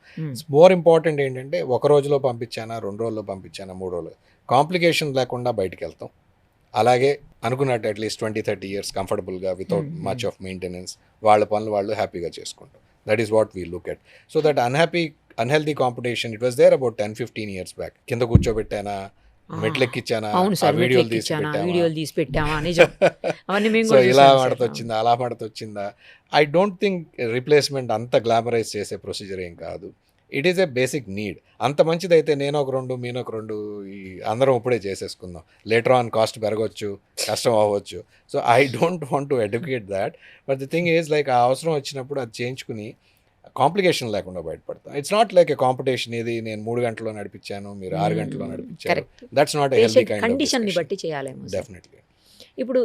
మోర్ ఇంపార్టెంట్ ఏంటంటే 1 రోజులో పంపించానా, 2 రోజుల్లో పంపించానా, 3 రోజులు కాంప్లికేషన్ లేకుండా బయటికి వెళ్తాం. అలాగే అనుకున్నట్టు అట్లీస్ట్ 20-30 years కంఫర్టబుల్గా వితౌట్ మచ్ ఆఫ్ మెయింటెనెన్స్ వాళ్ళ పనులు వాళ్ళు హ్యాపీగా చేసుకుంటాం. That is what we look at. So that unhealthy competition it was there about 10-15 years back. కింద కూర్చోబెట్టానా, మెట్లెక్కిచ్చానా, వీడియోలు తీసి పెట్టామా, సో ఇలా మడతొచ్చిందా, అలా మడతొచ్చిందా. ఐ డోంట్ థింక్ రిప్లేస్మెంట్ అంత గ్లామరైజ్ చేసే ప్రొసీజర్ ఏం కాదు. It is a basic need. అంత మంచిదైతే నేను ఒక 2 మీను ఒక 2 అందరం ఇప్పుడే చేసేసుకుందాం. లేటర్ ఆన్ కాస్ట్ పెరగవచ్చు, కష్టం అవ్వచ్చు. So I don't want to educate that. But the thing is like ఆ అవసరం వచ్చినప్పుడు అది చేయించుకుని కాంప్లికేషన్ లేకుండా బయటపడతాం. It's not like a competition, ఇది నేను 3 గంటల్లో నడిపించాను, మీరు 6 గంటల్లో నడిపించారు. That's not a healthy kind of condition ని బట్టి చేయాలి. డెఫినెట్లీ. ఇప్పుడు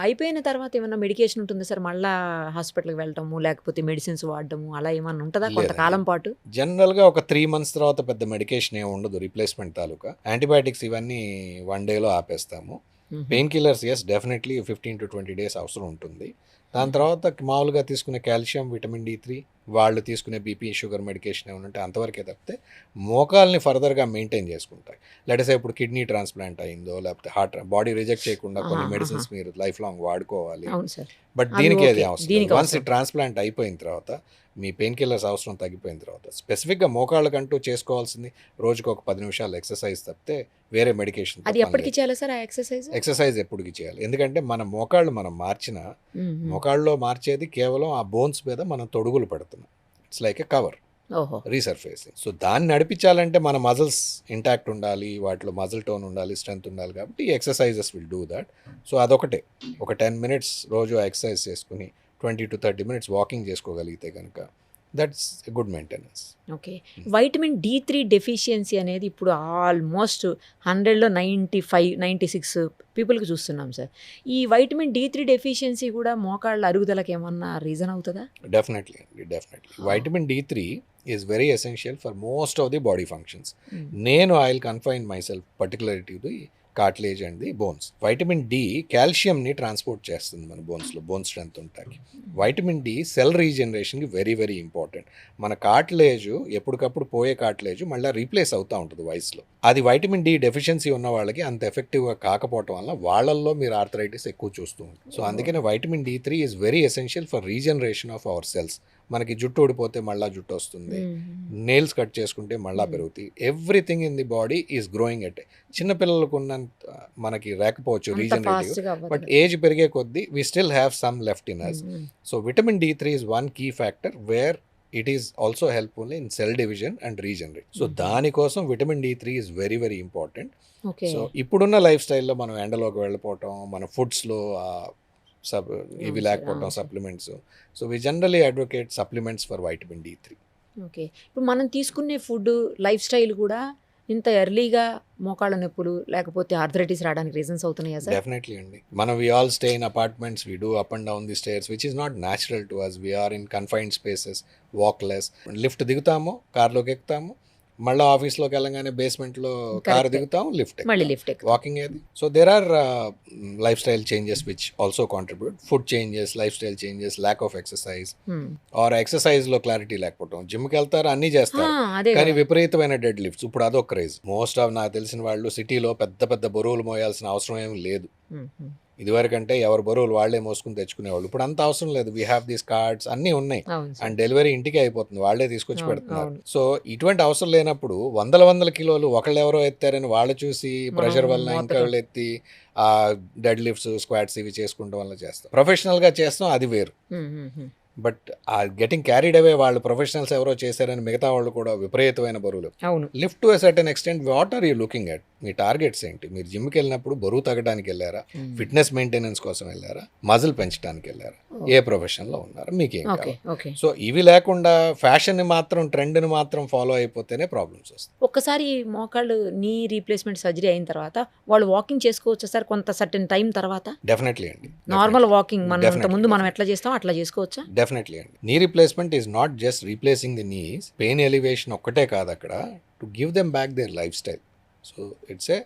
అయిపోయిన తర్వాత ఏమన్నా మెడికేషన్ ఉంటుందా సార్? మళ్ళా హాస్పిటల్కి వెళ్ళటము లేకపోతే మెడిసిన్స్ వాడడము అలా ఏమన్నా ఉంటుందా కొంతకాలం పాటు? జనరల్గా ఒక 3 months తర్వాత పెద్ద మెడికేషన్ ఏమి ఉండదు రీప్లేస్మెంట్ తాలూకా. యాంటీబయాటిక్స్ ఇవన్నీ 1 dayలో ఆపేస్తాము. Pain killers yes definitely 15 to 20 days అవసరం ఉంటుంది. దాని తర్వాత మామూలుగా తీసుకునే కాల్షియం, విటమిన్ D3, వాళ్ళు తీసుకునే బీపీ, షుగర్ మెడికేషన్ ఏమైనా ఉంటే అంతవరకే తప్పితే మోకాల్ని ఫర్దర్గా మెయింటైన్ చేసుకుంటాయి. లేటెస్ట్ ఇప్పుడు కిడ్నీ ట్రాన్స్ప్లాంట్ అయిందో లేకపోతే హార్ట్ బాడీ రిజెక్ట్ చేయకుండా కొన్ని మెడిసిన్స్ మీరు లైఫ్ లాంగ్ వాడుకోవాలి. బట్ దీనికి అది అవసరం. వన్స్ ఈ ట్రాన్స్ప్లాంట్ అయిపోయిన తర్వాత మీ పెయిన్ కిల్లర్స్ అవసరం తగ్గిపోయిన తర్వాత స్పెసిఫిక్గా మోకాళ్ళకంటూ చేసుకోవాల్సింది రోజుకు ఒక 10 నిమిషాలు ఎక్సర్సైజ్ తప్పితే వేరే మెడికేషన్. అది ఎప్పటికి చేయాలి సార్? ఎక్సర్సైజ్ ఎప్పటికి చేయాలి, ఎందుకంటే మన మోకాళ్ళు మనం మార్చిన మోకాళ్ళలో మార్చేది కేవలం ఆ బోన్స్ మీద మనం తొడుగులు పెడుతున్నాం. It's like a cover, resurfacing. So దాన్ని నడిపించాలంటే మన మజిల్స్ ఇంటాక్ట్ ఉండాలి, వాటిలో మజిల్ టోన్ ఉండాలి, స్ట్రెంత్ ఉండాలి. కాబట్టి exercises will do that. So అదొకటే, ఒక 10 minutes రోజు ఎక్సర్సైజ్ చేసుకుని 20 to 30 minutes వాకింగ్ చేసుకోగలిగితే కనుక that's good maintenance. Okay. Vitamin D3 deficiency అనేది ఇప్పుడు ఆల్మోస్ట్ 100లో 96 పీపుల్కి చూస్తున్నాం సార్. ఈ వైటమిన్ D3 డెఫిషియన్సీ కూడా మోకాళ్ళ అరుగుదలకు ఏమన్నా రీజన్ అవుతుందా? డెఫినెట్లీ అండి, definitely. Vitamin D3 is very essential for most of the body functions. నేను I will confine myself particularly to the cartilage and the bones. Vitamin D కాల్షియంని transport చేస్తుంది మన బోన్స్లో, బోన్ స్ట్రెంత్ ఉంటాయి. Vitamin D cell రీజనరేషన్కి very very important. మన cartilage ఎప్పటికప్పుడు పోయే కార్టిలేజ్ మళ్ళీ రీప్లేస్ అవుతూ ఉంటుంది వయసులో. అది వైటమిన్ డి డెఫిషియన్సీ ఉన్న వాళ్ళకి అంత ఎఫెక్టివ్గా కాకపోవటం వల్ల వాళ్ళల్లో మీరు ఆర్థరైటిస్ ఎక్కువ చూస్తూ ఉంటారు. సో అందుకనే vitamin D3 is very essential for regeneration of our cells. మనకి జుట్టు ఊడిపోతే మళ్ళీ జుట్టు వస్తుంది, నెయిల్స్ కట్ చేసుకుంటే మళ్ళీ పెరుగుతాయి. Everything in the body is growing at. చిన్నపిల్లలకు ఉన్నంత మనకి రాకపోవచ్చు రీజనరేటివ్, బట్ ఏజ్ పెరిగే కొద్దీ we still have some left in us. So vitamin D3 is one key factor where it is also helpful in cell division and regenerate. So దానికోసం vitamin D3 is very very important. So ఇప్పుడున్న life స్టైల్లో మనం ఎండలోకి వెళ్ళిపోవటం, మన ఫుడ్స్లో ఇవి లేకపోవడం, supplements. So we generally advocate supplements for vitamin D3. Okay. ఇప్పుడు మనం తీసుకునే ఫుడ్, లైఫ్ స్టైల్ కూడా ఇంత ఎర్లీగా మోకాళ్ళ నొప్పులు లేకపోతే ఆర్థరైటిస్ రావడానికి రీజన్స్ అవుతున్నాయా సార్? డెఫినెట్లీ అండి. మనం we all stay in apartments, we do up and down the stairs which is not natural to us. We are in confined spaces, walk less. Lift దిగుతాము, కార్లోకి ఎక్కుతాము, మళ్ళీ ఆఫీస్లోకి వెళ్ళగానే బేస్మెంట్లో కార్ దిగుతాం, లిఫ్ట్ వాకింగ్ ఏది. So there are lifestyle changes which also contribute. Food changes, lifestyle changes, lack of exercise or exercise లో క్లారిటీ లేకపోవడం. జిమ్కి వెళ్తారు, అన్ని చేస్తారు, కానీ విపరీతమైన డెడ్ లిఫ్ట్స్ ఇప్పుడు అదొక క్రేజ్. మోస్ట్ ఆఫ్ నాకు తెలిసిన వాళ్ళు సిటీలో పెద్ద పెద్ద బరువులు మోయాల్సిన అవసరం ఏమి లేదు. ఇదివరకంటే ఎవరు బరువులు వాళ్ళే మోసుకుని తెచ్చుకునేవాళ్ళు. ఇప్పుడు అంత అవసరం లేదు. వీ హ్యావ్ దీస్ కార్డ్స్, అన్నీ ఉన్నాయి, అండ్ డెలివరీ ఇంటికి అయిపోతుంది, వాళ్ళే తీసుకొచ్చి పెడుతున్నారు. సో ఇటువంటి అవసరం లేనప్పుడు వందల కిలోలు ఒకళ్ళు ఎవరో ఎత్తారని వాళ్ళు చూసి ప్రెషర్ వల్ల ఇంకా వాళ్ళు ఎత్తి ఆ డెడ్ లిఫ్ట్స్, స్క్వాట్స్ ఇవి చేసుకుంటాం వల్ల చేస్తాం. ప్రొఫెషనల్గా చేస్తాం, అది వేరు. బట్ ఆ గెటింగ్ క్యారీడ్ అవే, వాళ్ళు ప్రొఫెషనల్స్ ఎవరో చేశారని మిగతా వాళ్ళు కూడా విపరీతమైన బరువులు. Lift to a certain extent. What are you looking at? మీ టార్గెట్స్ ఏంటి? మీరు జిమ్కి వెళ్ళినప్పుడు బరువు తగ్గడానికి వెళ్ళారా, ఫిట్నెస్ మెయింటెనెన్స్ కోసం వెళ్ళారా, మజిల్ పెంచడానికి వెళ్ళారా, ఏ ప్రొఫెషన్లో ఉన్నారా, మీకేం కావాలి? సో ఇవి లేకుండా ఫ్యాషన్ని మాత్రం, ట్రెండ్ని మాత్రం ఫాలో అయిపోతేనే ప్రాబ్లమ్స్ వస్తాయి. ఒక్కసారి మోకాళ్ళు నీ రీప్లేస్మెంట్ సర్జరీ అయిన తర్వాత వాళ్ళు వాకింగ్ చేసుకోవచ్చు సార్ కొంత సర్టెన్ టైం తర్వాత? డెఫినెట్లీ అండి. నార్మల్ వాకింగ్ మనం ముందు మనం ఎట్లా చేస్తాం అట్లా చేసుకోవచ్చా? డెఫినెట్లీ అండి. Knee replacement is not just replacing the knees, pain elevation ఒక్కటే కాదు అక్కడ, to give them back their lifestyle. So it's a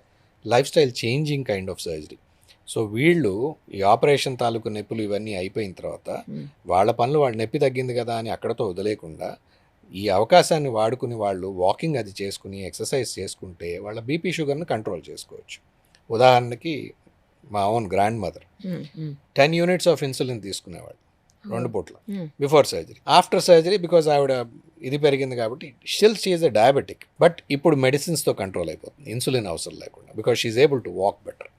lifestyle changing kind of surgery. So వీళ్ళు ఈ ఆపరేషన్ తాలూకు నొప్పులు ఇవన్నీ అయిపోయిన తర్వాత వాళ్ళ పనులు, వాళ్ళ నొప్పి తగ్గింది కదా అని అక్కడతో వదిలేకుండా ఈ అవకాశాన్ని వాడుకుని వాళ్ళు వాకింగ్ అది చేసుకుని ఎక్సర్సైజ్ చేసుకుంటే వాళ్ళ బీపీ షుగర్ని కంట్రోల్ చేసుకోవచ్చు. ఉదాహరణకి మా own grandmother 10 units of insulin తీసుకునేవాళ్ళు 2 పూట్ల before surgery. After surgery because ఆవిడ ఇది పెరిగింది కాబట్టి still she is a diabetic, but ఇప్పుడు మెడిసిన్స్తో కంట్రోల్ అయిపోతుంది, ఇన్సులిన్ అవసరం లేకుండా, because she is able to walk better.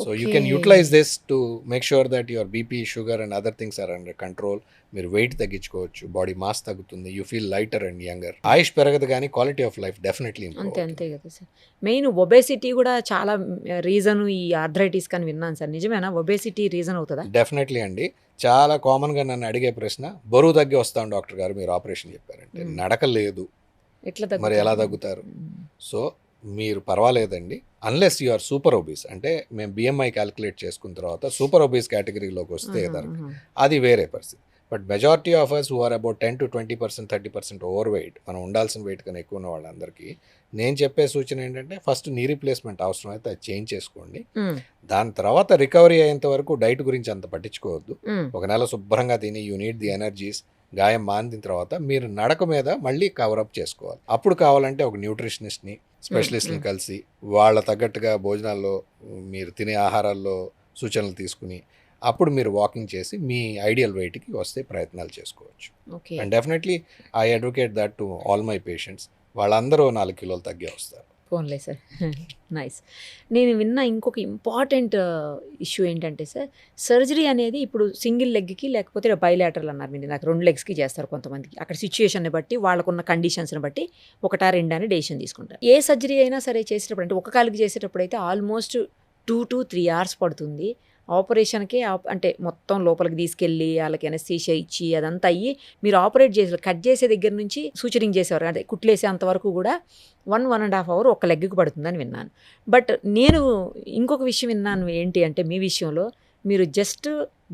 So you can utilize this to make sure that your BP, sugar and other things are under control. మీరు weight తగ్గించుకోవచ్చు, body mass తగ్గుతుంది, you feel lighter and younger. ఆయుష్ పెరగదు కానీ quality of life definitely improve. అంతే కదా sir. Main obesity కూడా చాలా రీజన్ ఈ ఆర్థరైటిస్ అని విన్నాను సార్, నిజమేనా? ఒబేసిటీ రీజన్ అవుతుందా? డెఫినెట్లీ అండి. చాలా కామన్గా నన్ను అడిగే ప్రశ్న, బరువు తగ్గి వస్తాను డాక్టర్ గారు, మీరు ఆపరేషన్ చెప్పారంటే నడక లేదు, మరి ఎలా తగ్గుతారు? సో మీరు పర్వాలేదండి, unless you are super obese, అంటే మేము బిఎంఐ క్యాలిక్యులేట్ చేసుకున్న తర్వాత సూపర్ ఒబీస్ కేటగిరీలోకి వస్తే అది వేరే పరిస్థితి. But majority of us who are about 10 to 20%, 30% overweight, మనం ఉండాల్సిన వెయిట్ కన్నా ఎక్కువ ఉన్న వాళ్ళందరికీ నేను చెప్పే సూచన ఏంటంటే ఫస్ట్ నీ రీప్లేస్మెంట్ అవసరం అయితే అది చేంజ్ చేసుకోండి. దాని తర్వాత రికవరీ అయ్యేంత వరకు డైట్ గురించి అంత పట్టించుకోవద్దు. ఒక నెల శుభ్రంగా తిని యూ నీడ్ ది ఎనర్జీస్, గాయం మానిన తర్వాత మీరు నడక మీద మళ్ళీ కవరప్ చేసుకోవాలి. అప్పుడు కావాలంటే ఒక న్యూట్రిషనిస్ట్ని, స్పెషలిస్ట్ని కలిసి వాళ్ళ తగ్గట్టుగా భోజనాల్లో మీరు తినే ఆహారాల్లో సూచనలు తీసుకుని అప్పుడు మీరు వాకింగ్ చేసి మీ ఐడియల్ వెయిట్కి వస్తే ప్రయత్నాలు చేసుకోవచ్చు. And definitely I advocate that to all my patients. వాళ్ళందరూ 4 కిలోలు తగ్గే వస్తారు. ఫోన్లే సార్. నైస్. నేను విన్న ఇంకొక ఇంపార్టెంట్ ఇష్యూ ఏంటంటే సార్, సర్జరీ అనేది ఇప్పుడు సింగిల్ లెగ్కి లేకపోతే బైలాటరల్ అన్నారు మీరు నాకు 2 లెగ్స్కి చేస్తారు కొంతమందికి. అక్కడ సిచ్యుయేషన్ని బట్టి వాళ్ళకున్న కండిషన్స్ని బట్టి 1 2 అని డెసిషన్ తీసుకుంటారు. ఏ సర్జరీ అయినా సరే చేసేటప్పుడు అంటే ఒక కాలుకి చేసేటప్పుడు అయితే ఆల్మోస్ట్ 2 to 3 hours పడుతుంది. ఆపరేషన్కి అంటే మొత్తం లోపలికి తీసుకెళ్ళి వాళ్ళకి ఎనస్థీషియా ఇచ్చి అదంతా అయ్యి మీరు ఆపరేట్ చేసే కట్ చేసే దగ్గర నుంచి సూచరింగ్ చేసేవారు, అంటే కుట్లేసే అంతవరకు కూడా 1.5 hours ఒక లెగ్కి పడుతుందని విన్నాను. బట్ నేను ఇంకొక విషయం విన్నాను ఏంటి అంటే మీ విషయంలో మీరు జస్ట్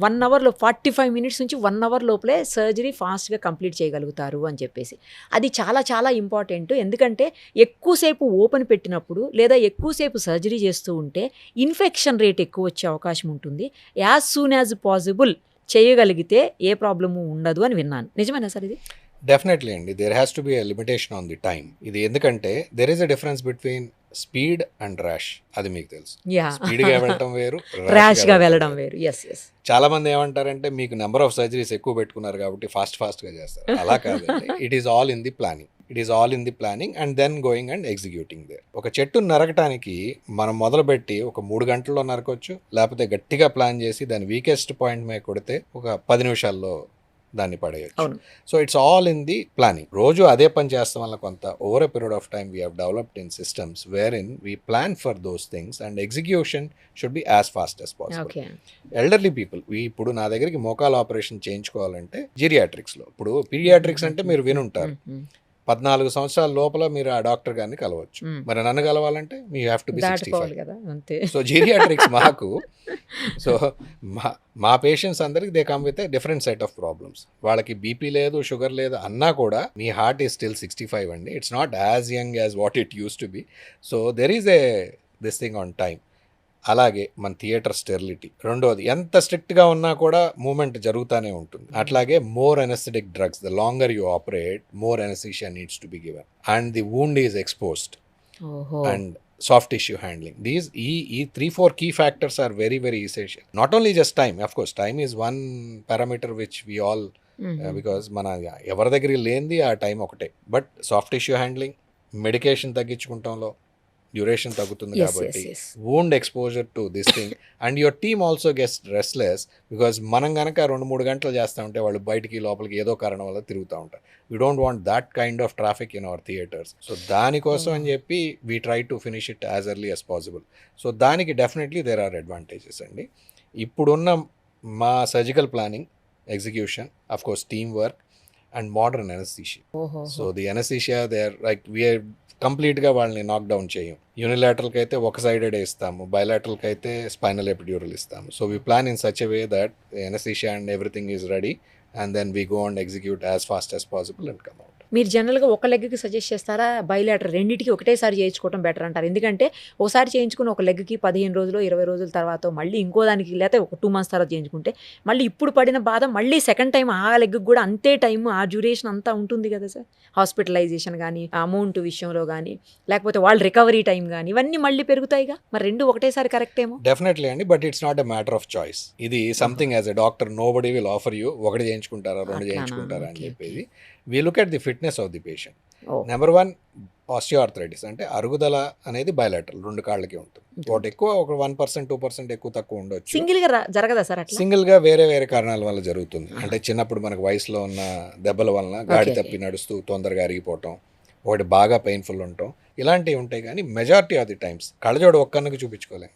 1 hourలో 45 minutes నుంచి 1 hour లోపలే సర్జరీ ఫాస్ట్గా కంప్లీట్ చేయగలుగుతారు అని చెప్పేసి. అది చాలా చాలా ఇంపార్టెంట్. ఎందుకంటే ఎక్కువసేపు ఓపెన్ పెట్టినప్పుడు లేదా ఎక్కువసేపు సర్జరీ చేస్తూ ఉంటే ఇన్ఫెక్షన్ రేట్ ఎక్కువ వచ్చే అవకాశం ఉంటుంది. యాజ్ సూన్ యాజ్ పాసిబుల్ చేయగలిగితే ఏ ప్రాబ్లము ఉండదు అని విన్నాను. నిజమేనా సార్ ఇది? డెఫినెట్లీ అండి. There has to be a limitation on the time. ఇది ఎందుకంటే there is a difference between speed and rash. అది మీకు తెలుసు. స్పీడ్గా వెళ్ళడం వేరు, ర్యాష్గా వెళ్ళడం వేరు. చాలా మంది ఏమంటారంటే మీకు నెంబర్ ఆఫ్ సర్జరీస్ ఎక్కువ పెట్టుకున్నారు కాబట్టి ఫాస్ట్గా చేస్తారు. అలా కాదండి. It is all in the planning. And then going and executing there. ఒక చెట్టును నరకటానికి మనం మొదలుపెట్టి ఒక 3 గంటల్లో నరకొచ్చు, లేకపోతే గట్టిగా ప్లాన్ చేసి దాని వీకెస్ట్ పాయింట్ మీద కొడితే ఒక 10 నిమిషాల్లో దాన్ని పడేయచ్చు. So it's all in the planning. రోజు అదే పని చేస్తాం వల్ల కొంత over a period of time we have developed in systems where in we plan for those things and execution should be as fast as possible. Elderly people ఇప్పుడు నా దగ్గరికి మోకాలు ఆపరేషన్ చేయించుకోవాలంటే జీరియాట్రిక్స్లో, ఇప్పుడు పీడియాట్రిక్స్ అంటే మీరు వినుంటారు, 14 సంవత్సరాల లోపల మీరు ఆ డాక్టర్ గారిని కలవచ్చు. మరి నన్ను కలవాలంటే మీ have to be 65. So geriatrics మాకు సో మా పేషెంట్స్ అందరికి they come with a different set of problems. వాళ్ళకి బీపీ లేదు, షుగర్ లేదు అన్నా కూడా మీ హార్ట్ ఈజ్ స్టిల్ 65 అండి. It's not as young as what it used to be. So there is a this thing on time. అలాగే మన theatre sterility. రెండోది, ఎంత స్ట్రిక్ట్గా ఉన్నా కూడా మూమెంట్ జరుగుతూనే ఉంటుంది. అట్లాగే more anaesthetic drugs. The longer you operate, more anaesthesia needs to be given and the wound is exposed and soft tissue handling. These 3-4 key factors are very very essential. Not only just time, of course time is one parameter which we all because మన ఎవరి దగ్గరికి లేనిది ఆ time ఒకటే. But soft tissue handling, medication తగ్గించుకుంటాంలో duration తగ్గుతుంది కాబట్టి wound exposure to this thing and your team also gets restless because మనం కనుక 2-3 గంటలు చేస్తూ ఉంటే వాళ్ళు బయటికి లోపలికి ఏదో కారణం వల్ల తిరుగుతూ ఉంటారు. We don't want that kind of traffic in our theatres. So దానికోసం అని చెప్పి we try to finish it as early as possible. So దానికి డెఫినెట్లీ దేర్ ఆర్ అడ్వాంటేజెస్ అండి. ఇప్పుడున్న మా surgical planning, execution, of course teamwork and modern anaesthesia. So the anaesthesia they are like we're కంప్లీట్గా వాళ్ళని నాక్ down చేయం. యూనిలాటరల్కి అయితే ఒక సైడెడ్ ఇస్తాము, బైలాటరల్కి అయితే స్పైనల్ ఎపిడ్యూరల్ ఇస్తాము. So we plan in such a way that anaesthesia and everything is ready and then we go and execute as fast as possible and come out. మీరు జనరల్గా ఒక లెగ్కి సజెస్ట్ చేస్తారా, బైలాటర్ రెండింటికి ఒకటేసారి చేయించుకోవడం బెటర్ అంటారు? ఎందుకంటే ఒకసారి చేయించుకుని ఒక లెగ్కి 15 రోజులు 20 రోజుల తర్వాత మళ్ళీ ఇంకో దానికి లేకపోతే ఒక 2 months తర్వాత చేయించుకుంటే మళ్ళీ ఇప్పుడు పడిన బాధ మళ్ళీ సెకండ్ టైం ఆ లెగ్కి కూడా అంతే టైం, ఆ డ్యూరేషన్ అంతా ఉంటుంది కదా సార్. హాస్పిటలైజేషన్ కానీ, అమౌంట్ విషయంలో కానీ, లేకపోతే వాళ్ళ రికవరీ టైం కానీ ఇవన్నీ మళ్ళీ పెరుగుతాయిగా. మరి 2 ఒకటేసారి కరెక్ట్ ఏమో? డెఫినెట్లీ అండి, but it's not a matter of choice. ఇది something as a doctor nobody will offer you ఒకటి చేయించుకుంటారా 2 చేయించుకుంటారా అని చెప్పేది. We look at the fitness of the patient. Number 1 osteoarthritis అంటే అరుగుదల అనేది బైలాటరల్ 2 కాళ్ళకి ఉంటుంది. ఒకటి ఎక్కువ, ఒక 1% 2% ఎక్కువ తక్కువ ఉండొచ్చు. సింగిల్గా జరగదా సార్? సింగిల్గా వేరే వేరే కారణాల వల్ల జరుగుతుంది. అంటే చిన్నప్పుడు మనకు వయసులో ఉన్న దెబ్బల వలన గాడి తప్పి నడుస్తూ తొందరగా అరిగిపోవటం, ఒకటి బాగా పెయిన్ఫుల్ ఉండటం, ఇలాంటివి ఉంటాయి. కానీ మెజారిటీ ఆఫ్ ది టైమ్స్ కళ్ళజోడు ఒక్కరికి చూపించుకోలేం.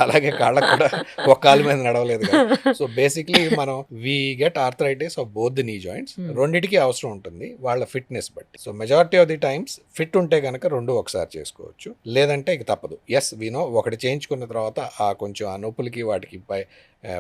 అలాగే కాళ్ళకు కూడా ఒక కాలు మీద నడవలేదు కదా. సో బేసిక్లీ మనం we get arthritis of both the నీ జాయింట్స్. రెండిటికి అవసరం ఉంటుంది వాళ్ళ ఫిట్నెస్ బట్టి. So majority of the times fit ఉంటే కనుక రెండు ఒకసారి చేసుకోవచ్చు, లేదంటే ఇక తప్పదు. ఎస్ వీనో ఒకటి చేయించుకున్న తర్వాత కొంచెం ఆ నొప్పులకి వాటికి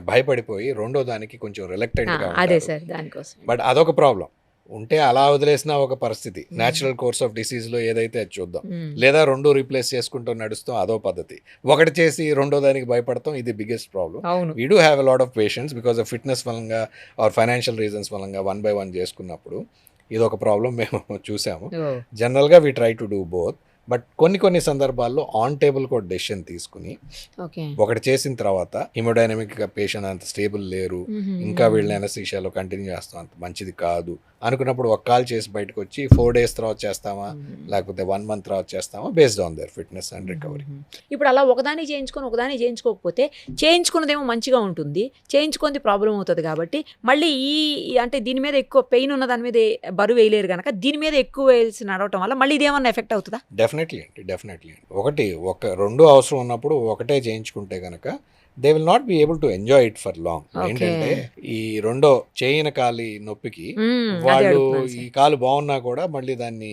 భయపడిపోయి రెండో దానికి కొంచెం రిలక్టెంట్ గా అదే ఉంటారు. సార్ దానికోసం. బట్ అదొక ప్రాబ్లం. ఉంటే అలా వదిలేసిన ఒక పరిస్థితి, న్యాచురల్ కోర్స్ ఆఫ్ డిసీజ్ లో ఏదైతే అది చూద్దాం. లేదా రెండు రీప్లేస్ చేసుకుంటూ నడుస్తాం, అదో పద్ధతి. ఒకటి చేసి రెండో దానికి భయపడతాం, ఇది బిగ్గెస్ట్ ప్రాబ్లం. అవును. We do have a lot of patients because of fitness వలంగా ఆర్ ఫైనాన్షియల్ రీజన్స్ వలంగా 1 by 1 చేసుకున్నప్పుడు ఇది ఒక ప్రాబ్లం మేము చూసాము. జనరల్గా we try to do both. But కొన్ని సందర్భాల్లో ఆన్ టేబుల్ కూడా డెసిషన్ తీసుకుని ఒకటి చేసిన తర్వాత హిమోడైనమిక్ గా పేషెంట్ అంత స్టేబుల్ లేరు, ఇంకా వీళ్ళని ఎనస్థీషియాలో కంటిన్యూ చేస్తాం, అంత మంచిది కాదు అనుకున్నప్పుడు ఒక కాల్ చేసి బయటకు వచ్చి 4 days తర్వాత చేస్తామా లేకపోతే 1 month తర్వాత చేస్తామా, based on their fitness and recovery. ఇప్పుడు అలా ఒకదాని చేయించుకొని ఒకదాని చేయించుకోకపోతే చేయించుకున్నదేమో మంచిగా ఉంటుంది, చేయించుకుంది ప్రాబ్లం అవుతుంది. కాబట్టి మళ్ళీ అంటే దీని మీద ఎక్కువ పెయిన్ ఉన్న దాని మీద బరువు వేయలేరు కనుక దీని మీద ఎక్కువ వేయాల్సి నడవటం వల్ల మళ్ళీ ఇదేమన్నా ఎఫెక్ట్ అవుతుందా? డెఫినెట్లీ అండి. రెండు అవసరం ఉన్నప్పుడు ఒకటే చేయించుకుంటే కనుక they will not be able to enjoy it for long. ఏంటంటే ఈ రెండో చేయని కాలి నొప్పికి వాళ్ళు ఈ కాలు బాగున్నా కూడా మళ్ళీ దాన్ని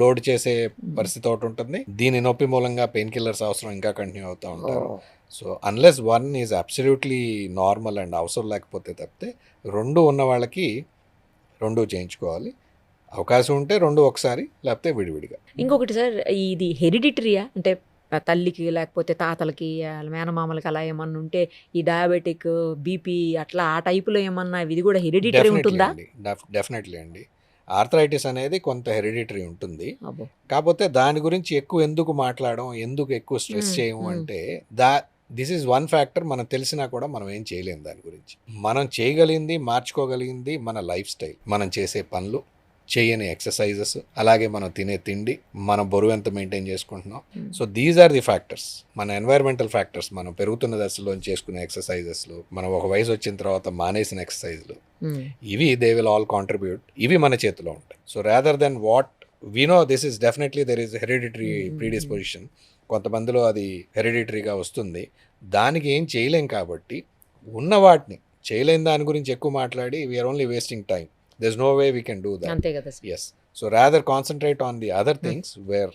లోడ్ చేసే పరిస్థితి ఒకటి ఉంటుంది. దీని నొప్పి మూలంగా పెయిన్ కిల్లర్స్ అవసరం ఇంకా కంటిన్యూ అవుతూ ఉంటారు. So unless one is absolutely normal and అవసరం లేకపోతే తప్పితే రెండు ఉన్న వాళ్ళకి రెండు చేయించుకోవాలి. అవకాశం ఉంటే రెండు ఒకసారి, లేకపోతే విడివిడిగా. ఇంకొకటి సార్, ఇది హెరిడిటరీయా? అంటే తల్లికి లేకపోతే తాతలకి మేనమామలకి అలా ఏమన్నా ఉంటే ఈ డయాబెటిక్, బీపీ అట్లా ఆ టైపులో ఏమన్నా ఇది కూడా హెరిడిటరీ ఉంటుందా? డెఫినెట్లీ అండి. ఆర్థరైటిస్ అనేది కొంత హెరిడిటరీ ఉంటుంది. కాకపోతే దాని గురించి ఎక్కువ ఎందుకు మాట్లాడడం, ఎందుకు ఎక్కువ స్ట్రెస్ చేయము అంటే దిస్ ఈజ్ వన్ ఫ్యాక్టర్. మనం తెలిసినా కూడా మనం ఏం చేయలేము దాని గురించి. మనం చేయగలిగింది, మార్చుకోగలిగింది మన లైఫ్ స్టైల్, మనం చేసే పనులు, చేయని ఎక్సర్సైజెస్, అలాగే మనం తినే తిండి, మన బరువు ఎంత మెయింటైన్ చేసుకుంటున్నాం. So these are the factors. మన ఎన్వైరన్మెంటల్ ఫ్యాక్టర్స్, మనం పెరుగుతున్న దశలో చేసుకునే ఎక్సర్సైజెస్లు, మనం ఒక వయసు వచ్చిన తర్వాత మానేసిన ఎక్సర్సైజ్లు, ఇవి దే విల్ ఆల్ కాంట్రిబ్యూట్. ఇవి మన చేతిలో ఉంటాయి. So rather than what we know, this is definitely there is hereditary predisposition. కొంతమందిలో అది హెరిడిటరీగా వస్తుంది. దానికి ఏం చేయలేం కాబట్టి ఉన్న వాటిని చేయలేని దాని గురించి ఎక్కువ మాట్లాడి we're only wasting time. There's no way we can do that. అంతే కదా. Yes. So rather concentrate on the other things where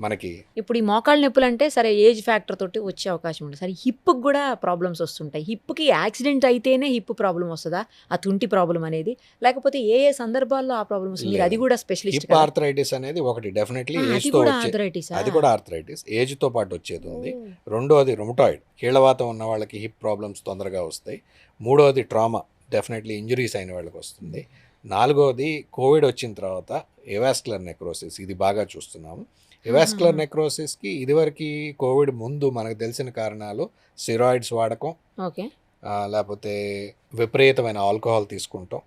మనకి ఇప్పుడు ఈ మోకాళ్ళ నొప్పులు అంటే సరే ఏజ్ ఫ్యాక్టర్ తోటి వచ్చే అవకాశం ఉంటుంది. సరే హిప్కి కూడా ప్రాబ్లమ్స్ వస్తుంటాయి. హిప్కి యాక్సిడెంట్ అయితేనే హిప్ ప్రాబ్లం వస్తుందా, ఆ తుంటి ప్రాబ్లం అనేది, లేకపోతే ఏ సందర్భాల్లో ఆ ప్రాబ్లమ్ వస్తుంది? మీరు అది కూడా స్పెషలిస్ట్. హిప్ ఆర్థరైటిస్ అనేది ఒకటి డెఫినెట్లీ ఏజ్ తో వచ్చేది, అది కూడా ఆర్థరైటిస్ ఏజ్ తో పాటు వచ్చేది ఉంది. రెండోది రుమటాయిడ్, కీళ్ళవాతం ఉన్న వాళ్ళకి హిప్ ప్రాబ్లమ్స్ తొందరగా వస్తాయి. మూడోది ట్రామా, డెఫినెట్లీ ఇంజరీస్ అయిన వాళ్ళకి వస్తుంది. నాలుగోది కోవిడ్ వచ్చిన తర్వాత ఎవాస్కులర్ నెక్రోసిస్, ఇది బాగా చూస్తున్నాము. ఎవాస్కులర్ నెక్రోసిస్కి ఇదివరకు కోవిడ్ ముందు మనకు తెలిసిన కారణాలు స్టెరాయిడ్స్ వాడకం, లేకపోతే విపరీతమైన ఆల్కహాల్ తీసుకుంటాం.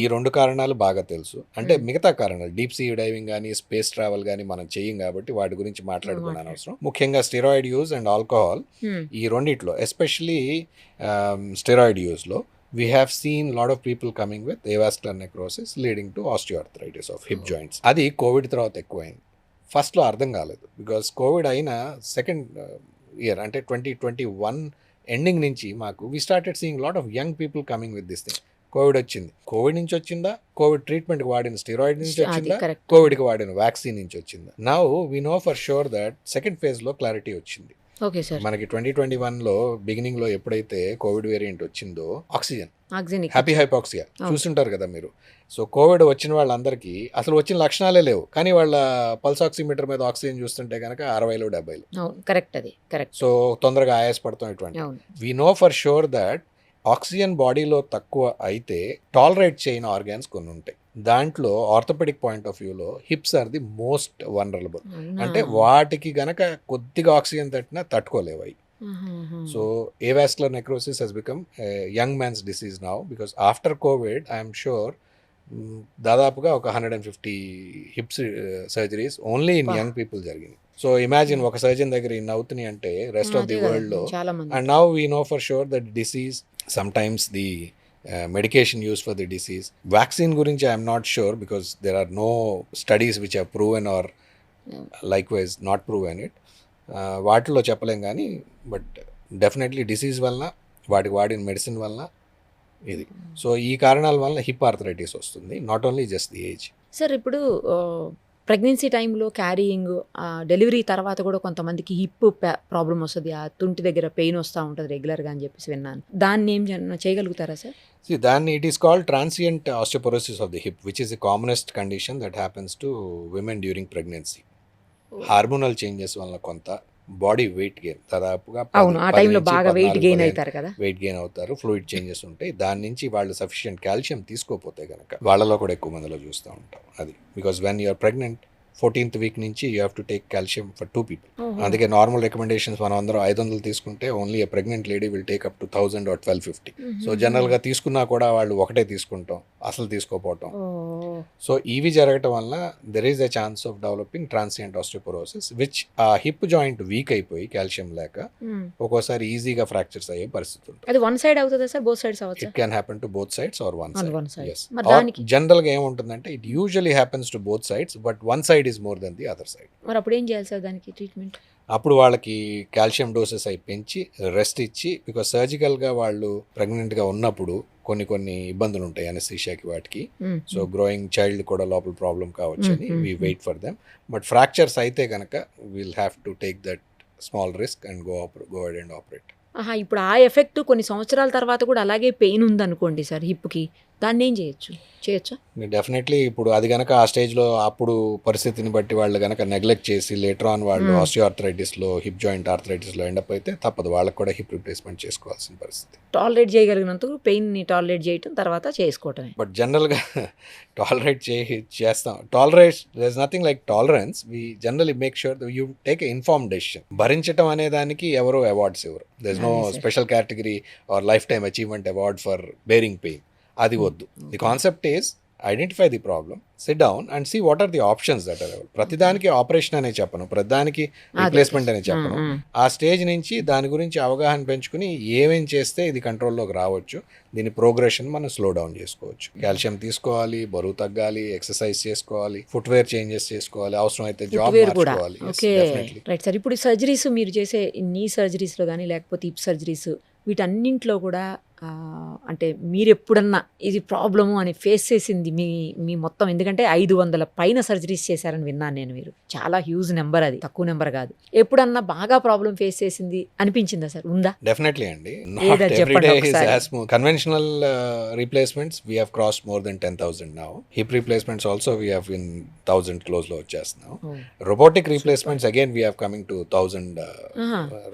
ఈ రెండు కారణాలు బాగా తెలుసు. అంటే మిగతా కారణాలు డీప్ సీ డైవింగ్ కానీ స్పేస్ ట్రావెల్ కానీ మనం చెయ్యం కాబట్టి వాటి గురించి మాట్లాడుకునే అవసరం. ముఖ్యంగా స్టెరాయిడ్ యూజ్ అండ్ ఆల్కహాల్, ఈ రెండిట్లో ఎస్పెషలీ స్టెరాయిడ్ యూజ్లో we have seen lot of people coming with avascular necrosis leading to osteoarthritis of hip joints. అది కోవిడ్ తర్వాత ఎక్కువైంది. ఫస్ట్లో అర్థం కాలేదు, బికాస్ కోవిడ్ అయిన సెకండ్ ఇయర్ అంటే 2021 ఎండింగ్ నుంచి మాకు we started seeing lot of young people coming with this thing. COVID వచ్చింది, కోవిడ్ నుంచి వచ్చిందా, కోవిడ్ ట్రీట్మెంట్కి వాడిన స్టెరాయిడ్ నుంచి వచ్చిందా, కోవిడ్కి వాడిన వ్యాక్సిన్ నుంచి వచ్చిందా. Now we know for sure that second ఫేజ్లో క్లారిటీ వచ్చింది. మనకి 2021లో బిగినింగ్ లో ఎప్పుడైతే కోవిడ్ వేరియంట్ వచ్చిందో, ఆక్సిజన్ హ్యాపీ హైపాక్సియా చూస్తుంటారు కదా మీరు. సో కోవిడ్ వచ్చిన వాళ్ళందరికీ అసలు వచ్చిన లక్షణాలే లేవు, కానీ వాళ్ళ పల్స్ ఆక్సిమీటర్ మీద ఆక్సిజన్ చూస్తుంటే కనుక 60లో 70లో. కరెక్ట్. సో తొందరగా ఆయాసపడతాం. ఇటువంటి we know for sure that oxygen బాడీలో తక్కువ అయితే టాలరేట్ చేయని ఆర్గాన్స్ కొన్ని ఉంటాయి. దాంట్లో ఆర్థోపెడిక్ పాయింట్ ఆఫ్ వ్యూలో hips are the most vulnerable. అంటే వాటికి గనక కొద్దిగా ఆక్సిజన్ తట్టినా తట్టుకోలేవు అవి. So avascular necrosis has become a young man's disease now, because after COVID I'm sure దాదాపుగా ఒక 150 hips surgeries only in young people జరిగింది. సో ఇమాజిన్ ఒక సర్జన్ దగ్గర ఇన్ని అవుతున్నాయి అంటే రెస్ట్ ఆఫ్ ది వరల్డ్ లో. And now we know for sure that disease sometimes the medication used for the disease. Vaccine gurinchi I am not sure, because there are no studies which have proven or likewise not proven it. వాటిలో చెప్పలేం కానీ but definitely disease వలన వాటికి వాడిన medicine వలన ఇది. So ఈ కారణాల వల్ల హిప్ ఆర్థరైటిస్ వస్తుంది, not only just the age. Sir ఇప్పుడు ప్రెగ్నెన్సీ టైంలో క్యారీయింగ్, డెలివరీ తర్వాత కూడా కొంతమందికి హిప్ ప్రాబ్లం వస్తుంది, ఆ తుంటి దగ్గర పెయిన్ వస్తూ ఉంటుంది రెగ్యులర్గా అని చెప్పేసి విన్నాను. దాన్ని ఏం చేయగలుగుతారా సార్? దాన్ని it is called transient osteoporosis of the hip, which is the commonest condition that happens to women during pregnancy. Hormonal changes వల్ల కొంత బాడీ వెయిట్ గెయిన్, దాదాపుగా అవును ఆ టైంలో బాగా వెయిట్ గెయిన్ అవుతారు కదా, వెయిట్ గెయిన్ అవుతారు, ఫ్లూయిడ్ చేంజెస్ ఉంటాయి. దాని నుంచి వాళ్ళు సఫిషియెంట్ కాల్షియం తీసుకోపోతే కనుక వాళ్ళలో కూడా ఎక్కువ మందిలో చూస్తూ ఉంటాం అది. Because when you're pregnant 14th week నుంచి you have to take calcium for 2 people. అందుకే నార్మల్ రికమెండేషన్స్ మనం అందరం 500 తీసుకుంటే only a pregnant lady will take up to 1000 or 1250. So జనరల్గా తీసుకున్నా కూడా వాళ్ళు ఒకటే తీసుకుంటాం, అసలు తీసుకోపోవటం. సో ఇవి జరగటం వల్ల there is a chance of developing transient osteoporosis, which ఆ హిప్ జాయింట్ వీక్ అయిపోయి కాల్షియం లేక ఒక్కోసారి ఈజీగా ఫ్రాక్చర్స్ అయ్యే పరిస్థితి ఉంటుంది. అది వన్ సైడ్ అవుతుందా సార్, బోత్ సైడ్స్ అవ్వచ్చు? It can happen to both sides or one side. Yes. జనరల్గా ఏముంటుందంటే it usually happens to both sides, but one side is more than the other side. మరి అప్పుడు ఏం చేయాలి సార్ దానికి treatment? అప్పుడు వాళ్ళకి కాల్షియం డోసెస్ అయి పెంచి రెస్ట్ ఇచ్చి, బికాస్ సర్జికల్గా వాళ్ళు ప్రెగ్నెంట్గా ఉన్నప్పుడు కొన్ని ఇబ్బందులు ఉంటాయి అనస్థీషియాకి వాటికి. సో గ్రోయింగ్ చైల్డ్ కూడా లోపల ప్రాబ్లం కావచ్చు అని we wait for them. But fractures అయితే కనుక will have to take that small risk and go ahead and operate. ఇప్పుడు ఆ ఎఫెక్ట్ కొన్ని సంవత్సరాల తర్వాత కూడా అలాగే పెయిన్ ఉందనుకోండి సార్ హిప్కి, దాన్ని ఏం చేయొచ్చా? డెఫినెట్లీ ఇప్పుడు అది కనుక ఆ స్టేజ్లో అప్పుడు పరిస్థితిని బట్టి వాళ్ళు కనుక నెగ్లెక్ట్ చేసి లేటర్ ఆన్ వాళ్ళు ఆస్టియో ఆర్థరైటిస్లో, హిప్ జాయింట్ ఆర్థరైటిస్లో ఎండప్ అయితే తప్పదు, వాళ్ళకి కూడా హిప్ రిప్లేస్మెంట్ చేసుకోవాల్సిన పరిస్థితి. టాలరేట్ చేయగలిగినందుకు పెయిన్ని టాలరేట్ చేయటం, తర్వాత చేసుకోవటమే. బట్ జనరల్గా టాలరేట్ చేస్తాం. Tolerate there is nothing like tolerance. We generally make sure you take a inform decision. భరించడం అనే దానికి ఎవరు అవార్డ్స్ ఇవ్వరు. There is no special category or life time achievement award for bearing pain. అది వద్దు. The concept is identify the problem, sit down and see what are the options that are available. ప్రతిదానికి operation అనే చెప్పను, ప్రతిదానికి replacement అనే చెప్పను. ఆ stage నుంచి దాని గురించి అవగాహన పెంచుకుని ఏమేం చేస్తే ఇది కంట్రోల్లోకి రావచ్చు, దీని ప్రోగ్రెషన్ మనం స్లో డౌన్ చేసుకోవచ్చు. కాల్షియం తీసుకోవాలి, బరువు తగ్గాలి, ఎక్సర్సైజ్ చేసుకోవాలి, ఫుట్వేర్ చేంజెస్ చేసుకోవాలి, అవసరం అయితే జాబ్ మార్చుకోవాలి. Right sir. ఇప్పుడు సర్జరీస్ మీరు చేసే నీ సర్జరీస్లో కానీ లేకపోతే హిప్ సర్జరీస్ వీటన్నింటిలో కూడా అంటే మీరు ఎప్పుడన్నా ఇది ప్రాబ్లము అని ఫేస్ చేసింది మీ మొత్తం, ఎందుకంటే 500 పైన సర్జరీస్ చేశారని విన్నాను నేను. మీరు చాలా హ్యూజ్ నెంబర్, అది తక్కువ నెంబర్ కాదు. ఎప్పుడన్నా బాగా ప్రాబ్లం ఫేస్ చేసింది అనిపించిందా సార్? ఉందా? డెఫినెట్లీ అండి. Conventional replacements we have crossed more than 10,000 now. Hip replacements also we have in 1,000 close లో వచ్చేస్తున్నాం. Robotic replacements again we have coming to 1,000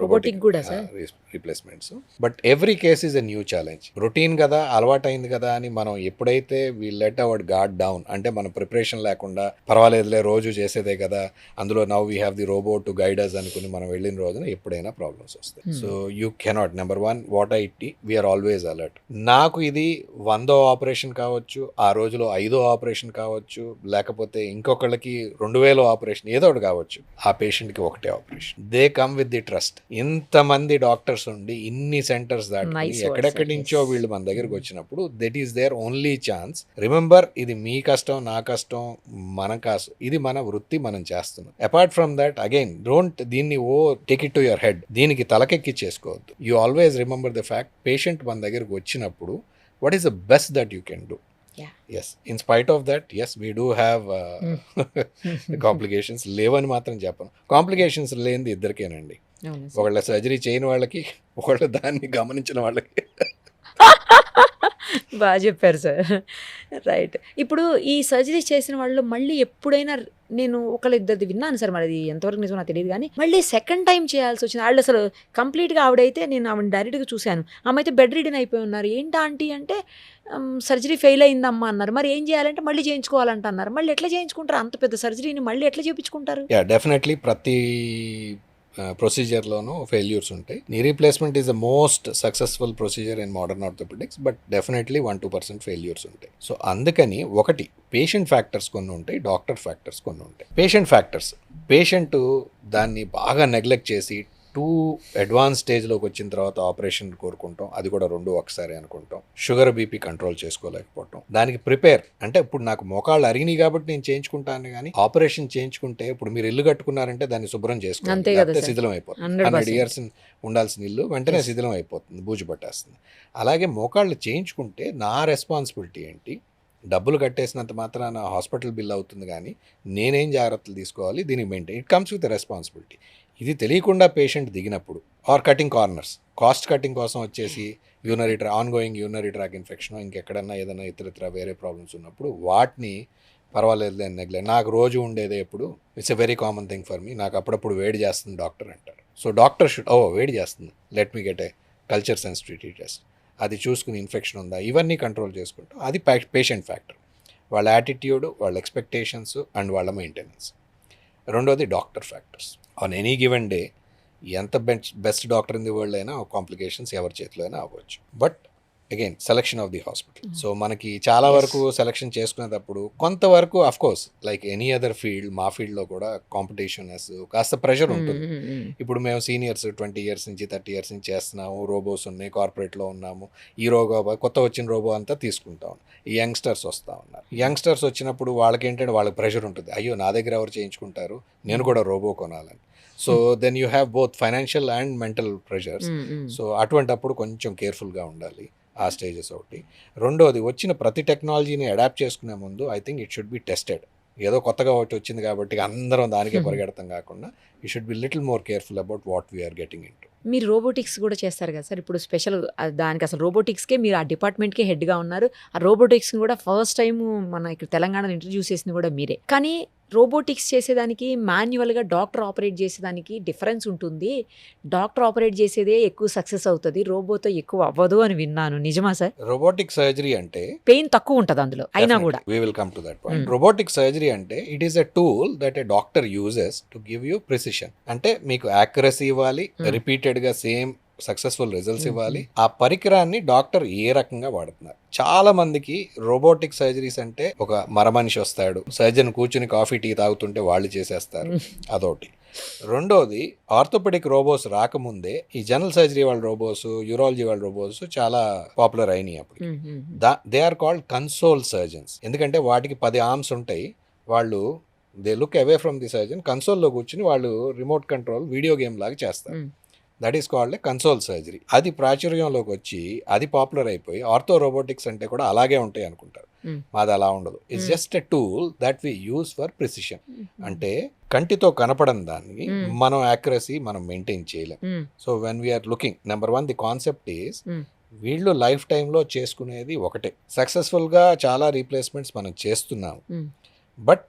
robotic కూడా sir replacements. But every case is a new challenge. Routine కదా, అలవాటైంది కదా అని మనం ఎప్పుడైతే we let our guard down, అంటే మన ప్రిపరేషన్ లేకుండా పర్వాలేదులే రోజు చేసేదే కదా, అందులో now we have the robot to guide అస్ అనుకుని మనం వెళ్ళిన రోజున ఎప్పుడైనా ప్రాబ్లమ్స్ వస్తాయి. So you cannot, number 1 what I tea, we're always alert. నాకు ఇది 100వ ఆపరేషన్ కావచ్చు, ఆ రోజులో 5వ ఆపరేషన్ కావచ్చు, లేకపోతే ఇంకొకళ్ళకి 2000వ ఆపరేషన్, ఏదో ఒకటి కావచ్చు. ఆ పేషెంట్కి ఒకటే operation. They come with the trust. ఇంతమంది డాక్టర్స్ ఉండి ఇన్ని సెంటర్స్ దాటి ఎక్కడెక్కడి నుంచో వీళ్ళు మన దగ్గరకు వచ్చినప్పుడు that is their only chance. Remember, ఇది మీ కష్టం, నా కష్టం, మన కాసు, ఇది మన వృత్తి, మనం చేస్తున్నాం. Apart from that again don't దీన్ని take it to your head, దీనికి తలకెక్కి చేసుకోవద్దు. You always remember the fact, patient మన దగ్గరకు వచ్చినప్పుడు what is the best that you can do? Yeah. Yes, in spite of that, yes, we do have complications. లేవని మాత్రం చెప్పను. కాంప్లికేషన్స్ లేనిది ఇద్దరికేనండి. ఒకళ్ళ సర్జరీ చేయని వాళ్ళకి, ఒకళ్ళ దాన్ని గమనించిన వాళ్ళకి. బాగా చెప్పారు సార్. రైట్. ఇప్పుడు ఈ సర్జరీ చేసిన వాళ్ళు మళ్ళీ ఎప్పుడైనా, నేను ఒకళ్ళిద్దరిది విన్నాను సార్, మరి అది ఎంతవరకు నిజమో నాకు తెలియదు, కానీ మళ్ళీ సెకండ్ టైం చేయాల్సి వచ్చింది. వాళ్ళు అసలు కంప్లీట్గా ఆవిడైతే, నేను ఆవిడ డైరెక్ట్గా చూశాను, ఆమె అయితే బెడ్ రిడన్ అయిపోయి ఉన్నారు. ఏంటా ఆంటీ అంటే సర్జరీ ఫెయిల్ అయిందమ్మా అన్నారు. మరి ఏం చేయాలంటే మళ్ళీ చేయించుకోవాలంట అన్నారు. మళ్ళీ ఎట్లా చేయించుకుంటారు? అంత పెద్ద సర్జరీని మళ్ళీ ఎట్లా చేయించుకుంటారు? యా, డెఫినెట్లీ ప్రతి ప్రొసీజర్లోనూ ఫెయిల్యూర్స్ ఉంటాయి. Knee replacement is the most successful procedure in modern orthopaedics, but definitely 1-2% failures ఉంటాయి. సో అందుకని ఒకటి పేషెంట్ ఫ్యాక్టర్స్ కొన్ని ఉంటాయి, డాక్టర్ ఫ్యాక్టర్స్ కొన్ని ఉంటాయి. పేషెంట్ ఫ్యాక్టర్స్, పేషెంట్ దాన్ని బాగా నెగ్లెక్ట్ చేసి టూ అడ్వాన్స్ స్టేజ్లోకి వచ్చిన తర్వాత ఆపరేషన్ కోరుకుంటాం, అది కూడా రెండు ఒకసారి అనుకుంటాం. షుగర్ బీపీ కంట్రోల్ చేసుకోలేకపోవటం, దానికి ప్రిపేర్ అంటే ఇప్పుడు నాకు మోకాళ్ళు అరిగినాయి కాబట్టి నేను చేయించుకుంటాను, కానీ ఆపరేషన్ చేయించుకుంటే ఇప్పుడు మీరు ఇల్లు కట్టుకున్నారంటే దాన్ని శుభ్రం చేసుకోవాలి, అంతే కదా లేకపోతే సార్. శిథిలం అయిపోతుంది. 100% 100 years ఉండాల్సిన ఇల్లు వెంటనే శిథిలం అయిపోతుంది, బూజు పట్టేస్తుంది. అలాగే మోకాళ్ళు చేయించుకుంటే నా రెస్పాన్సిబిలిటీ ఏంటి? డబ్బులు కట్టేసినంత మాత్రాన హాస్పిటల్ బిల్ అవుతుంది, కానీ నేనేం జాగ్రత్తలు తీసుకోవాలి, దీనికి maintain, it comes with responsibility. ఇది తెలియకుండా పేషెంట్ దిగినప్పుడు or cutting corners, cost cutting కోసం వచ్చేసి ఆన్గోయింగ్ యూరినరీ ట్రాక్ ఇన్ఫెక్షన్, ఇంకెక్కడన్నా ఏదైనా ఇతర వేరే ప్రాబ్లమ్స్ ఉన్నప్పుడు వాటిని పర్వాలేదు అని నెగ్లెక్ట్. నాకు రోజు ఉండేదే ఎప్పుడు it's a very common thing for me, నాకు అప్పుడప్పుడు వేడి చేస్తుంది డాక్టర్ అంటారు. సో డాక్టర్ షుడ్ వేడి చేస్తుంది, let me get a culture sensitivity test, అది చూసుకుని ఇన్ఫెక్షన్ ఉందా, ఇవన్నీ కంట్రోల్ చేసుకుంటాం. అది పేషెంట్ ఫ్యాక్టర్, వాళ్ళ యాటిట్యూడ్, వాళ్ళ ఎక్స్పెక్టేషన్స్ అండ్ వాళ్ళ మెయింటెనెన్స్. రెండోది doctor factors. On any given day ఎంత best doctor in the world అయినా కాంప్లికేషన్స్ ఎవరి చేతిలో అయినా అవ్వచ్చు. But again selection of the hospital. So మనకి చాలా వరకు సెలెక్షన్ చేసుకునేటప్పుడు కొంతవరకు of course like any other field, మా ఫీల్డ్లో కూడా కాంపిటీషన్ కాస్త ప్రెషర్ ఉంటుంది. ఇప్పుడు మేము సీనియర్స్ 20 years నుంచి 30 years నుంచి చేస్తున్నాము, రోబోస్ ఉన్నాయి, కార్పొరేట్లో ఉన్నాము, ఈ కొత్త వచ్చిన రోబో అంతా తీసుకుంటాం. ఈ యంగ్స్టర్స్ వస్తూ ఉన్నారు. యంగ్స్టర్స్ వచ్చినప్పుడు వాళ్ళకి ఏంటంటే వాళ్ళకి ప్రెషర్ ఉంటుంది, అయ్యో నా దగ్గర ఎవరు చేయించుకుంటారు, నేను కూడా రోబో కొనాలని. So then you have both financial and mental pressures. So అటువంటప్పుడు కొంచెం కేర్ఫుల్గా ఉండాలి, ఆ స్టేజెస్ ఒకటి. రెండోది, వచ్చిన ప్రతి టెక్నాలజీని అడాప్ట్ చేసుకునే ముందు I think it should be tested. ఏదో కొత్తగా ఒకటి వచ్చింది కాబట్టి అందరం దానికే పరిగెడతాం కాకుండా you should be little more careful about what we're getting into. మీరు రోబోటిక్స్ కూడా చేస్తారు కదా సార్, ఇప్పుడు స్పెషల్ దానికి అసలు రోబోటిక్స్కే మీరు ఆ డిపార్ట్మెంట్కే హెడ్గా ఉన్నారు. ఆ రోబోటిక్స్ని కూడా ఫస్ట్ టైం మన ఇక్కడ తెలంగాణలో ఇంట్రడ్యూస్ చేసింది కూడా మీరే. కానీ రోబోటిక్స్ చేసేదానికి మాన్యువల్గా డాక్టర్ ఆపరేట్ చేసేదానికి డిఫరెన్స్ ఉంటుంది, డాక్టర్ ఆపరేట్ చేసేదే ఎక్కువ సక్సెస్ అవుతుంది, రోబోతో ఎక్కువ అవ్వదు అని విన్నాను, నిజమా సార్? రోబోటిక్ సర్జరీ అంటే పెయిన్ తక్కువ ఉంటుంది అందులో అయినా కూడా. we will come to that point. Robotic surgery అంటే it is a tool that a doctor uses to give you precision. అంటే మీకు యాక్యురసీ ఇవ్వాలి, రిపీటెడ్ గా సేమ్ సక్సెస్ఫుల్ రిజల్ట్స్ ఇవ్వాలి. ఆ పరికరాన్ని డాక్టర్ ఏ రకంగా వాడుతున్నారు. చాలా మందికి రోబోటిక్ సర్జరీస్ అంటే ఒక మరమనిషి వస్తాడు, సర్జన్ కూర్చుని కాఫీ టీ తాగుతుంటే వాళ్ళు చేసేస్తారు, అదొకటి. రెండోది, ఆర్థోపెడిక్ రోబోస్ రాకముందే ఈ జనరల్ సర్జరీ వాళ్ళ రోబోస్, యూరాలజీ వాళ్ళ రోబోస్ చాలా పాపులర్ అయినాయి. అప్పుడు they are called console surgeons. ఎందుకంటే వాటికి 10 arms ఉంటాయి. వాళ్ళు they look away from the surgeon, కన్సోల్లో కూర్చుని వాళ్ళు రిమోట్ కంట్రోల్ వీడియో గేమ్ లాగా చేస్తారు. That is called a console surgery. అది ప్రాచుర్యంలోకి వచ్చి అది పాపులర్ అయిపోయి ఆర్థో రోబోటిక్స్ అంటే కూడా అలాగే ఉంటాయి అనుకుంటారు. మాది అలా ఉండదు. It's just a tool that we use for precision. అంటే కంటితో కనపడని దాన్ని మనం యాక్యురసీ మనం మెయింటైన్ చేయలేం. So when we're looking, number 1 the concept is వీళ్ళు లైఫ్ టైంలో చేసుకునేది ఒకటే. సక్సెస్ఫుల్గా చాలా రీప్లేస్మెంట్స్ మనం చేస్తున్నాము, బట్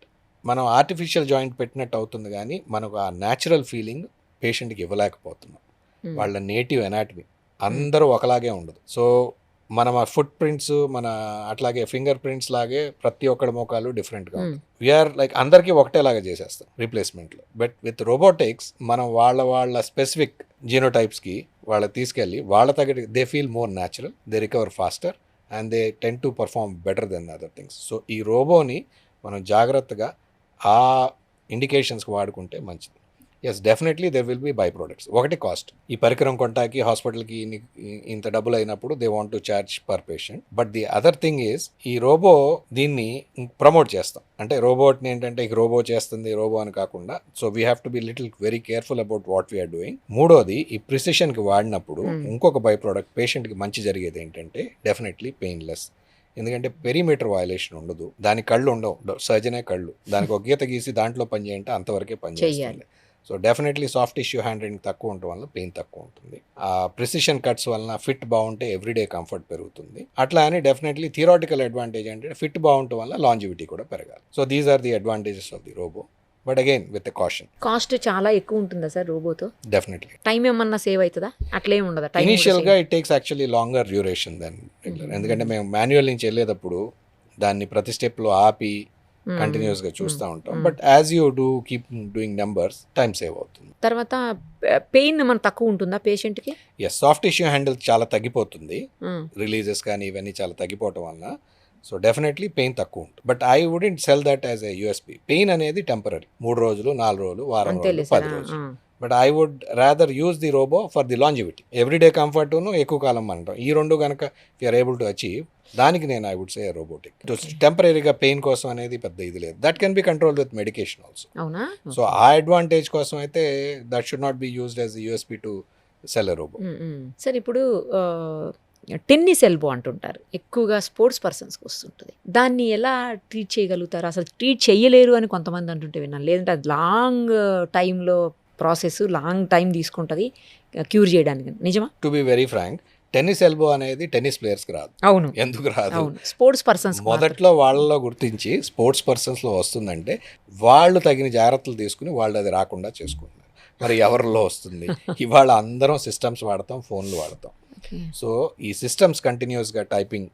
మనం ఆర్టిఫిషియల్ జాయింట్ పెట్టినట్టు అవుతుంది, కానీ మనకు ఆ న్యాచురల్ ఫీలింగ్ పేషెంట్కి ఇవ్వలేకపోతున్నాం. వాళ్ళ నేటివ్ ఎనాటమీ అందరూ ఒకలాగే ఉండదు. సో మన ఫుట్ ప్రింట్స్, మన అట్లాగే ఫింగర్ ప్రింట్స్ లాగే ప్రతి ఒక్కడి మోకాలు డిఫరెంట్గా ఉంటుంది. వీఆర్ లైక్ అందరికీ ఒకటేలాగా చేసేస్తాం రీప్లేస్మెంట్లో. బట్ విత్ రోబోటిక్స్ మనం వాళ్ళ స్పెసిఫిక్ జీనోటైప్స్కి వాళ్ళకి తీసుకెళ్ళి వాళ్ళ తగ్గ they feel more natural, they recover faster and they tend to perform better than other things. So ఈ రోబోని మనం జాగ్రత్తగా ఆ ఇండికేషన్స్కి వాడుకుంటే మంచిది. Yes, definitely there will be by products. ఒకటి కాస్ట్, ఈ పరికరం కొంటాకి హాస్పిటల్కి ఇంత డబ్బులు అయినప్పుడు they want to charge per patient. But the other thing is ఈ రోబో దీన్ని ప్రమోట్ చేస్తాం. అంటే రోబోట్ని ఏంటంటే ఈ రోబో చేస్తుంది రోబో అని కాకుండా, so we have to be little very careful about what we're doing. మూడోది, ఈ ప్రిసిషన్కి వాడినప్పుడు ఇంకొక బై ప్రోడక్ట్ పేషెంట్కి మంచి జరిగేది ఏంటంటే డెఫినెట్లీ పెయిన్లెస్. ఎందుకంటే పెరిమీటర్ వయలేషన్ ఉండదు, దాని కళ్ళు ఉండవు, సర్జనే కళ్ళు, దానికి ఒక గీత గీసి దాంట్లో పని చేయంటే అంతవరకే పని చేయాలి. So definitely soft tissue hand writing తక్కువ ఉండటం వల్ల పెయిన్ తక్కువ ఉంటుంది. ఆ ప్రిసిషన్ కట్స్ వలన ఫిట్ బాగుంటే ఎవ్రీడే కంఫర్ట్ పెరుగుతుంది. అట్లా అని డెఫినెట్లీ థియరాటికల్ అడ్వాంటేజ్ అంటే ఫిట్ బాగుండటం వల్ల లాంజివిటీ కూడా పెరగాలి. So these are the advantages of the robo, but again with caution. Cost చాలా ఎక్కువ ఉంటుందా సార్ రోబోతో? డెఫినెట్లీ. టైం ఏమన్నా సేవ్ అవుతుందా? అట్లే ఉండదా? ఇనిషియల్గా it takes actually longer duration than regular. ఎందుకంటే మేము మాన్యువల్ నుంచి వెళ్ళేటప్పుడు దాన్ని ప్రతి స్టెప్లో ఆపి కంటిన్యూస్ గా చూస్తూ ఉంటాం. But as you do keep doing numbers, time save అవుతుంది. తర్వాత పెయిన్ మన తక్కువ ఉంటుందా పేషెంట్ కి? ఎస్, సాఫ్ట్ టిష్యూ హ్యాండిల్ చాలా తగ్గిపోతుంది, రిలీజెస్ కానీ ఇవన్నీ చాలా తగ్గిపోవటం వల్ల. సో డెఫినెట్లీ పెయిన్ తక్కువ ఉంటుంది. But I wouldn't sell that as a USP. Pain అనేది టెంపరీ, 3 రోజులు 4 రోజులు, వారం రోజులు, 10 రోజులు. But I would rather use the robot for the longevity, everyday కంఫర్ట్ను ఎక్కువ కాలం అనటం. ఈ రెండు కనుక యూఆర్ ఏబుల్ టు అచీవ్, దానికి నేను ఐ వుడ్ సే రోబోటిక్. టెంపరీగా పెయిన్ కోసం అనేది పెద్ద ఇది లేదు. That can be control with medication also. అవునా? సో ఆ అడ్వాంటేజ్ కోసం అయితే that should not be used as USP to sell a robo. సరే, ఇప్పుడు టెన్నిస్ ఎల్బో అంటుంటారు, ఎక్కువగా స్పోర్ట్స్ పర్సన్స్కి వస్తుంటుంది. దాన్ని ఎలా ట్రీట్ చేయగలుగుతారు? అసలు ట్రీట్ చేయలేరు అని కొంతమంది అంటుంటే విన్నాను. లేదంటే అది లాంగ్ టైంలో ప్రాసెస్, లాంగ్ టైం తీసుకుంటుంది క్యూర్ చేయడానికి. నిజమా? To be very frank, tennis elbow అనేది టెన్నిస్ ప్లేయర్స్కి రాదు. అవును. ఎందుకు రాదు? అవును, స్పోర్ట్స్ పర్సన్స్ మొదట్లో వాళ్ళలో గుర్తించి స్పోర్ట్స్ పర్సన్స్లో వస్తుందంటే వాళ్ళు తగిన జాగ్రత్తలు తీసుకుని వాళ్ళు అది రాకుండా చేసుకుంటున్నారు. మరి ఎవరిలో వస్తుంది? ఇవాళ అందరం సిస్టమ్స్ వాడతాం, ఫోన్లు వాడతాం. సో ఈ సిస్టమ్స్ కంటిన్యూస్గా టైపింగ్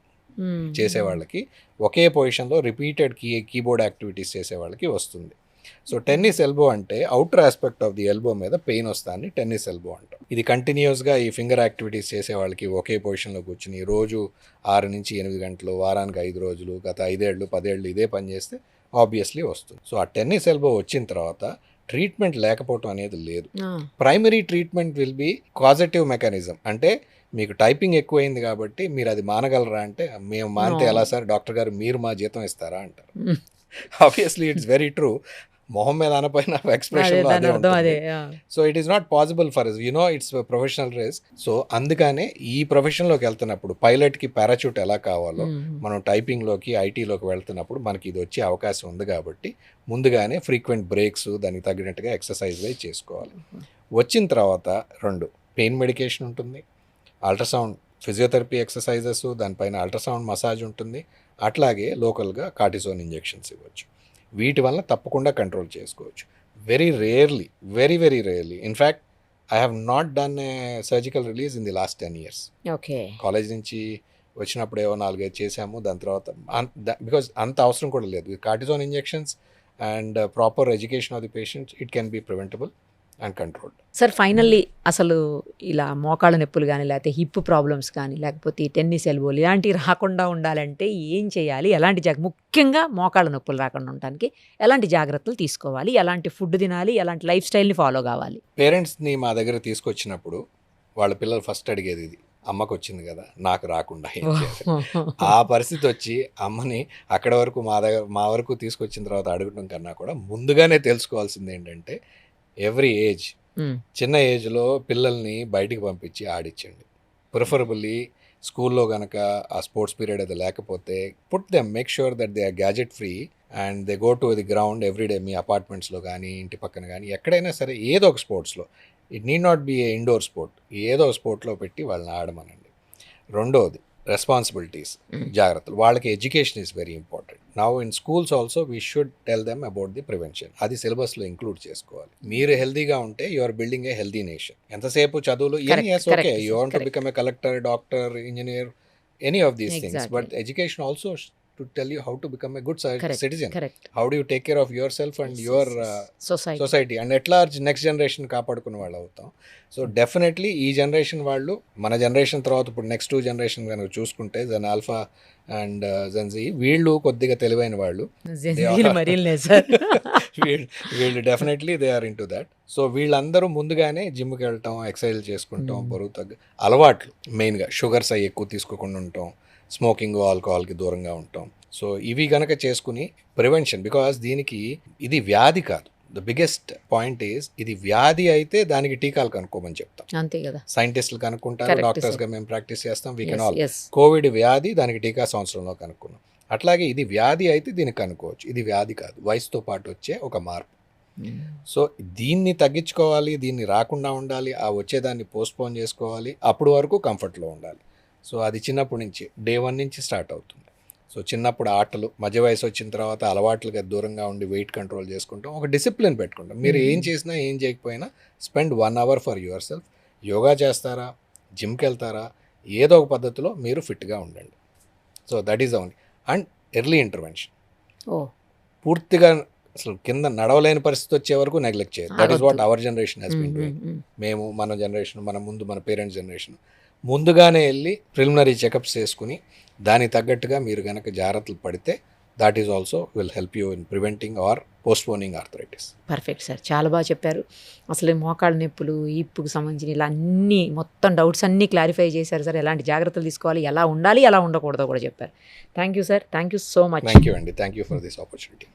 చేసే వాళ్ళకి, ఒకే పొజిషన్లో రిపీటెడ్ కీబోర్డ్ యాక్టివిటీస్ చేసే వాళ్ళకి వస్తుంది. సో టెన్నిస్ ఎల్బో అంటే outer aspect of the elbow మీద పెయిన్ వస్తాన్ని టెన్నిస్ ఎల్బో అంటాం. ఇది కంటిన్యూస్గా ఈ ఫింగర్ యాక్టివిటీస్ చేసే వాళ్ళకి, ఒకే పొజిషన్లో కూర్చుని రోజు 6 నుంచి 8 గంటలు, వారానికి 5 రోజులు, గత 5 ఏళ్ళు 10 ఏళ్ళు ఇదే పని చేస్తే ఆబ్వియస్లీ వస్తుంది. సో ఆ టెన్నిస్ ఎల్బో వచ్చిన తర్వాత ట్రీట్మెంట్ లేకపోవటం అనేది లేదు. Primary treatment will be causative mechanism. అంటే మీకు టైపింగ్ ఎక్కువైంది కాబట్టి మీరు అది మానగలరా అంటే, మేము మానితే ఎలా సార్, డాక్టర్ గారు మీరు మా జీతం ఇస్తారా అంటారు. Obviously it's very true. మొహం మీద అనపైన ఎక్స్ప్రెషన్ అదే ఉంటుంది. So it is not possible for us, it's professional risk. So అందుకనే ఈ ప్రొఫెషన్లోకి వెళ్తున్నప్పుడు పైలట్కి పారాచూట్ ఎలా కావాలో, మనం టైపింగ్లోకి ఐటీలోకి వెళ్తున్నప్పుడు మనకి ఇది వచ్చే అవకాశం ఉంది కాబట్టి ముందుగానే ఫ్రీక్వెంట్ బ్రేక్స్, దానికి తగినట్టుగా ఎక్సర్సైజ్ చేసుకోవాలి. వచ్చిన తర్వాత 2 పెయిన్ మెడికేషన్ ఉంటుంది, అల్ట్రాసౌండ్ ఫిజియోథెరపీ ఎక్సర్సైజెస్, దానిపైన అల్ట్రాసౌండ్ మసాజ్ ఉంటుంది, అట్లాగే లోకల్గా కార్టిసోన్ ఇంజెక్షన్స్ ఇవ్వచ్చు. వీటి వల్ల తప్పకుండా కంట్రోల్ చేసుకోవచ్చు. Very rarely, very very rarely, in fact I have not done a surgical release in the last 10 years. Okay. College నుంచి వచ్చినప్పుడు ఏవో 4-5 చేసాము, దాని తర్వాత బికాజ్ అంత అవసరం కూడా లేదు. Cortisone injections and proper education of the patient, it can be preventable and controlled. Sir, finally అసలు ఇలా మోకాళ్ళ నొప్పులు కానీ, లేకపోతే హిప్ ప్రాబ్లమ్స్ కానీ, లేకపోతే టెన్నిస్ ఎల్బోలు ఇలాంటివి రాకుండా ఉండాలంటే ఏం చేయాలి? ఎలాంటి ముఖ్యంగా మోకాళ్ళ నొప్పులు రాకుండా ఉండడానికి ఎలాంటి జాగ్రత్తలు తీసుకోవాలి? ఎలాంటి ఫుడ్ తినాలి? ఎలాంటి లైఫ్ స్టైల్ని ఫాలో కావాలి? పేరెంట్స్ని మా దగ్గర తీసుకొచ్చినప్పుడు వాళ్ళ పిల్లలు ఫస్ట్ అడిగేది ఇది, అమ్మకు వచ్చింది కదా నాకు రాకుండా ఏం చేయాలి? ఆ పరిస్థితి వచ్చి అమ్మని అక్కడ వరకు మా వరకు తీసుకొచ్చిన తర్వాత అడగడం కన్నా కూడా ముందుగానే తెలుసుకోవాల్సింది ఏంటంటే, ఎవ్రీ ఏజ్, చిన్న ఏజ్లో పిల్లల్ని బయటికి పంపించి ఆడించండి. ప్రిఫరబుల్లీ స్కూల్లో కనుక ఆ స్పోర్ట్స్ పీరియడ్ అది లేకపోతే put them, make sure that they are gadget free and they go to the ground everyday. మీ అపార్ట్మెంట్స్లో కానీ, ఇంటి పక్కన కానీ, ఎక్కడైనా సరే ఏదో ఒక స్పోర్ట్స్లో, it need not be a indoor sport, ఏదో స్పోర్ట్లో పెట్టి వాళ్ళని ఆడమనండి. రెండోది రెస్పాన్సిబిలిటీస్, జాగ్రత్తలు. వాళ్ళకి education is very important. Now in schools also we should tell them about the prevention. అది సిలబస్లో ఇంక్లూడ్ చేసుకోవాలి. మీరు హెల్దీగా ఉంటే you are building a healthy nation. ఎంతసేపు చదువులు, okay, you want to become a collector, doctor, engineer, any of these things, but education also to tell you how to become a good citizen. Correct. How do you take care of yourself and your society and at large next generation కాపాడుకునే వాళ్ళు అవుతాం. So definitely ఈ generation వాళ్ళు, మన generation తర్వాత ఇప్పుడు next 2 generation కనుక చూసుకుంటే Gen Alpha and Gen Z, వీళ్ళు కొద్దిగా తెలివైన వాళ్ళు. వీళ్ళు definitely they are into that. సో వీళ్ళందరూ ముందుగానే జిమ్కి వెళ్ళటం, ఎక్సర్సైజ్ చేసుకుంటాం, బరువు అలవాట్లు, మెయిన్గా షుగర్స్ అవి ఎక్కువ తీసుకోకుండా ఉంటాం, స్మోకింగ్, ఆల్కహాల్కి దూరంగా ఉంటాం. సో ఇవి కనుక చేసుకుని ప్రివెన్షన్, బికాస్ దీనికి ఇది వ్యాధి కాదు. ద బిగ్గెస్ట్ పాయింట్ ఈజ్, ఇది వ్యాధి అయితే దానికి టీకాలు కనుక్కోమని చెప్తాం. అంతే కదా, సైంటిస్టులు కనుక్కుంటారు, డాక్టర్స్గా మేము ప్రాక్టీస్ చేస్తాం, వీ కెన్ ఆల్. కోవిడ్ వ్యాధి, దానికి టీకా సంవత్సరంలో కనుక్కున్నాం. అట్లాగే ఇది వ్యాధి అయితే దీనికి కనుక్కోవచ్చు. ఇది వ్యాధి కాదు, వయసుతో పాటు వచ్చే ఒక మార్పు. సో దీన్ని తగ్గించుకోవాలి, దీన్ని రాకుండా ఉండాలి, ఆ వచ్చేదాన్ని పోస్ట్పోన్ చేసుకోవాలి, అప్పుడు వరకు కంఫర్ట్లో ఉండాలి. సో అది చిన్నప్పటి నుంచి, డే 1 నుంచి స్టార్ట్ అవుతుంది. సో చిన్నప్పుడు ఆటలు, మధ్య వయసు వచ్చిన తర్వాత అలవాట్లుగా దూరంగా ఉండి వెయిట్ కంట్రోల్ చేసుకుంటాం, ఒక డిసిప్లిన్ పెట్టుకుంటాం. మీరు ఏం చేసినా ఏం చేయకపోయినా spend 1 hour for yourself. Yoga చేస్తారా, జిమ్కి వెళ్తారా, ఏదో ఒక పద్ధతిలో మీరు ఫిట్గా ఉండండి. So that is only. And early intervention, పూర్తిగా అసలు కింద నడవలేని పరిస్థితి వచ్చే వరకు నెగ్లెక్ట్ చేయదు. That is what our generation has been doing. మేము, మన జనరేషన్, మన పేరెంట్స్ జనరేషన్ ముందుగానే వెళ్ళి ప్రిలిమినరీ చెకప్స్ చేసుకుని దానికి తగ్గట్టుగా మీరు కనుక జాగ్రత్తలు పడితే that is also will help you in preventing or postponing arthritis. Perfect sir, చాలా బాగా చెప్పారు. అసలు ఈ మోకాళ్ళ నొప్పులు, ఈప్పుకు సంబంధించిన ఇలా అన్ని మొత్తం డౌట్స్ అన్నీ క్లారిఫై చేశారు సార్. ఎలాంటి జాగ్రత్తలు తీసుకోవాలి, ఎలా ఉండాలి, ఎలా ఉండకూడదో కూడా చెప్పారు. Thank you sir, thank you so much. Thank you, Andy. Thank you for this opportunity.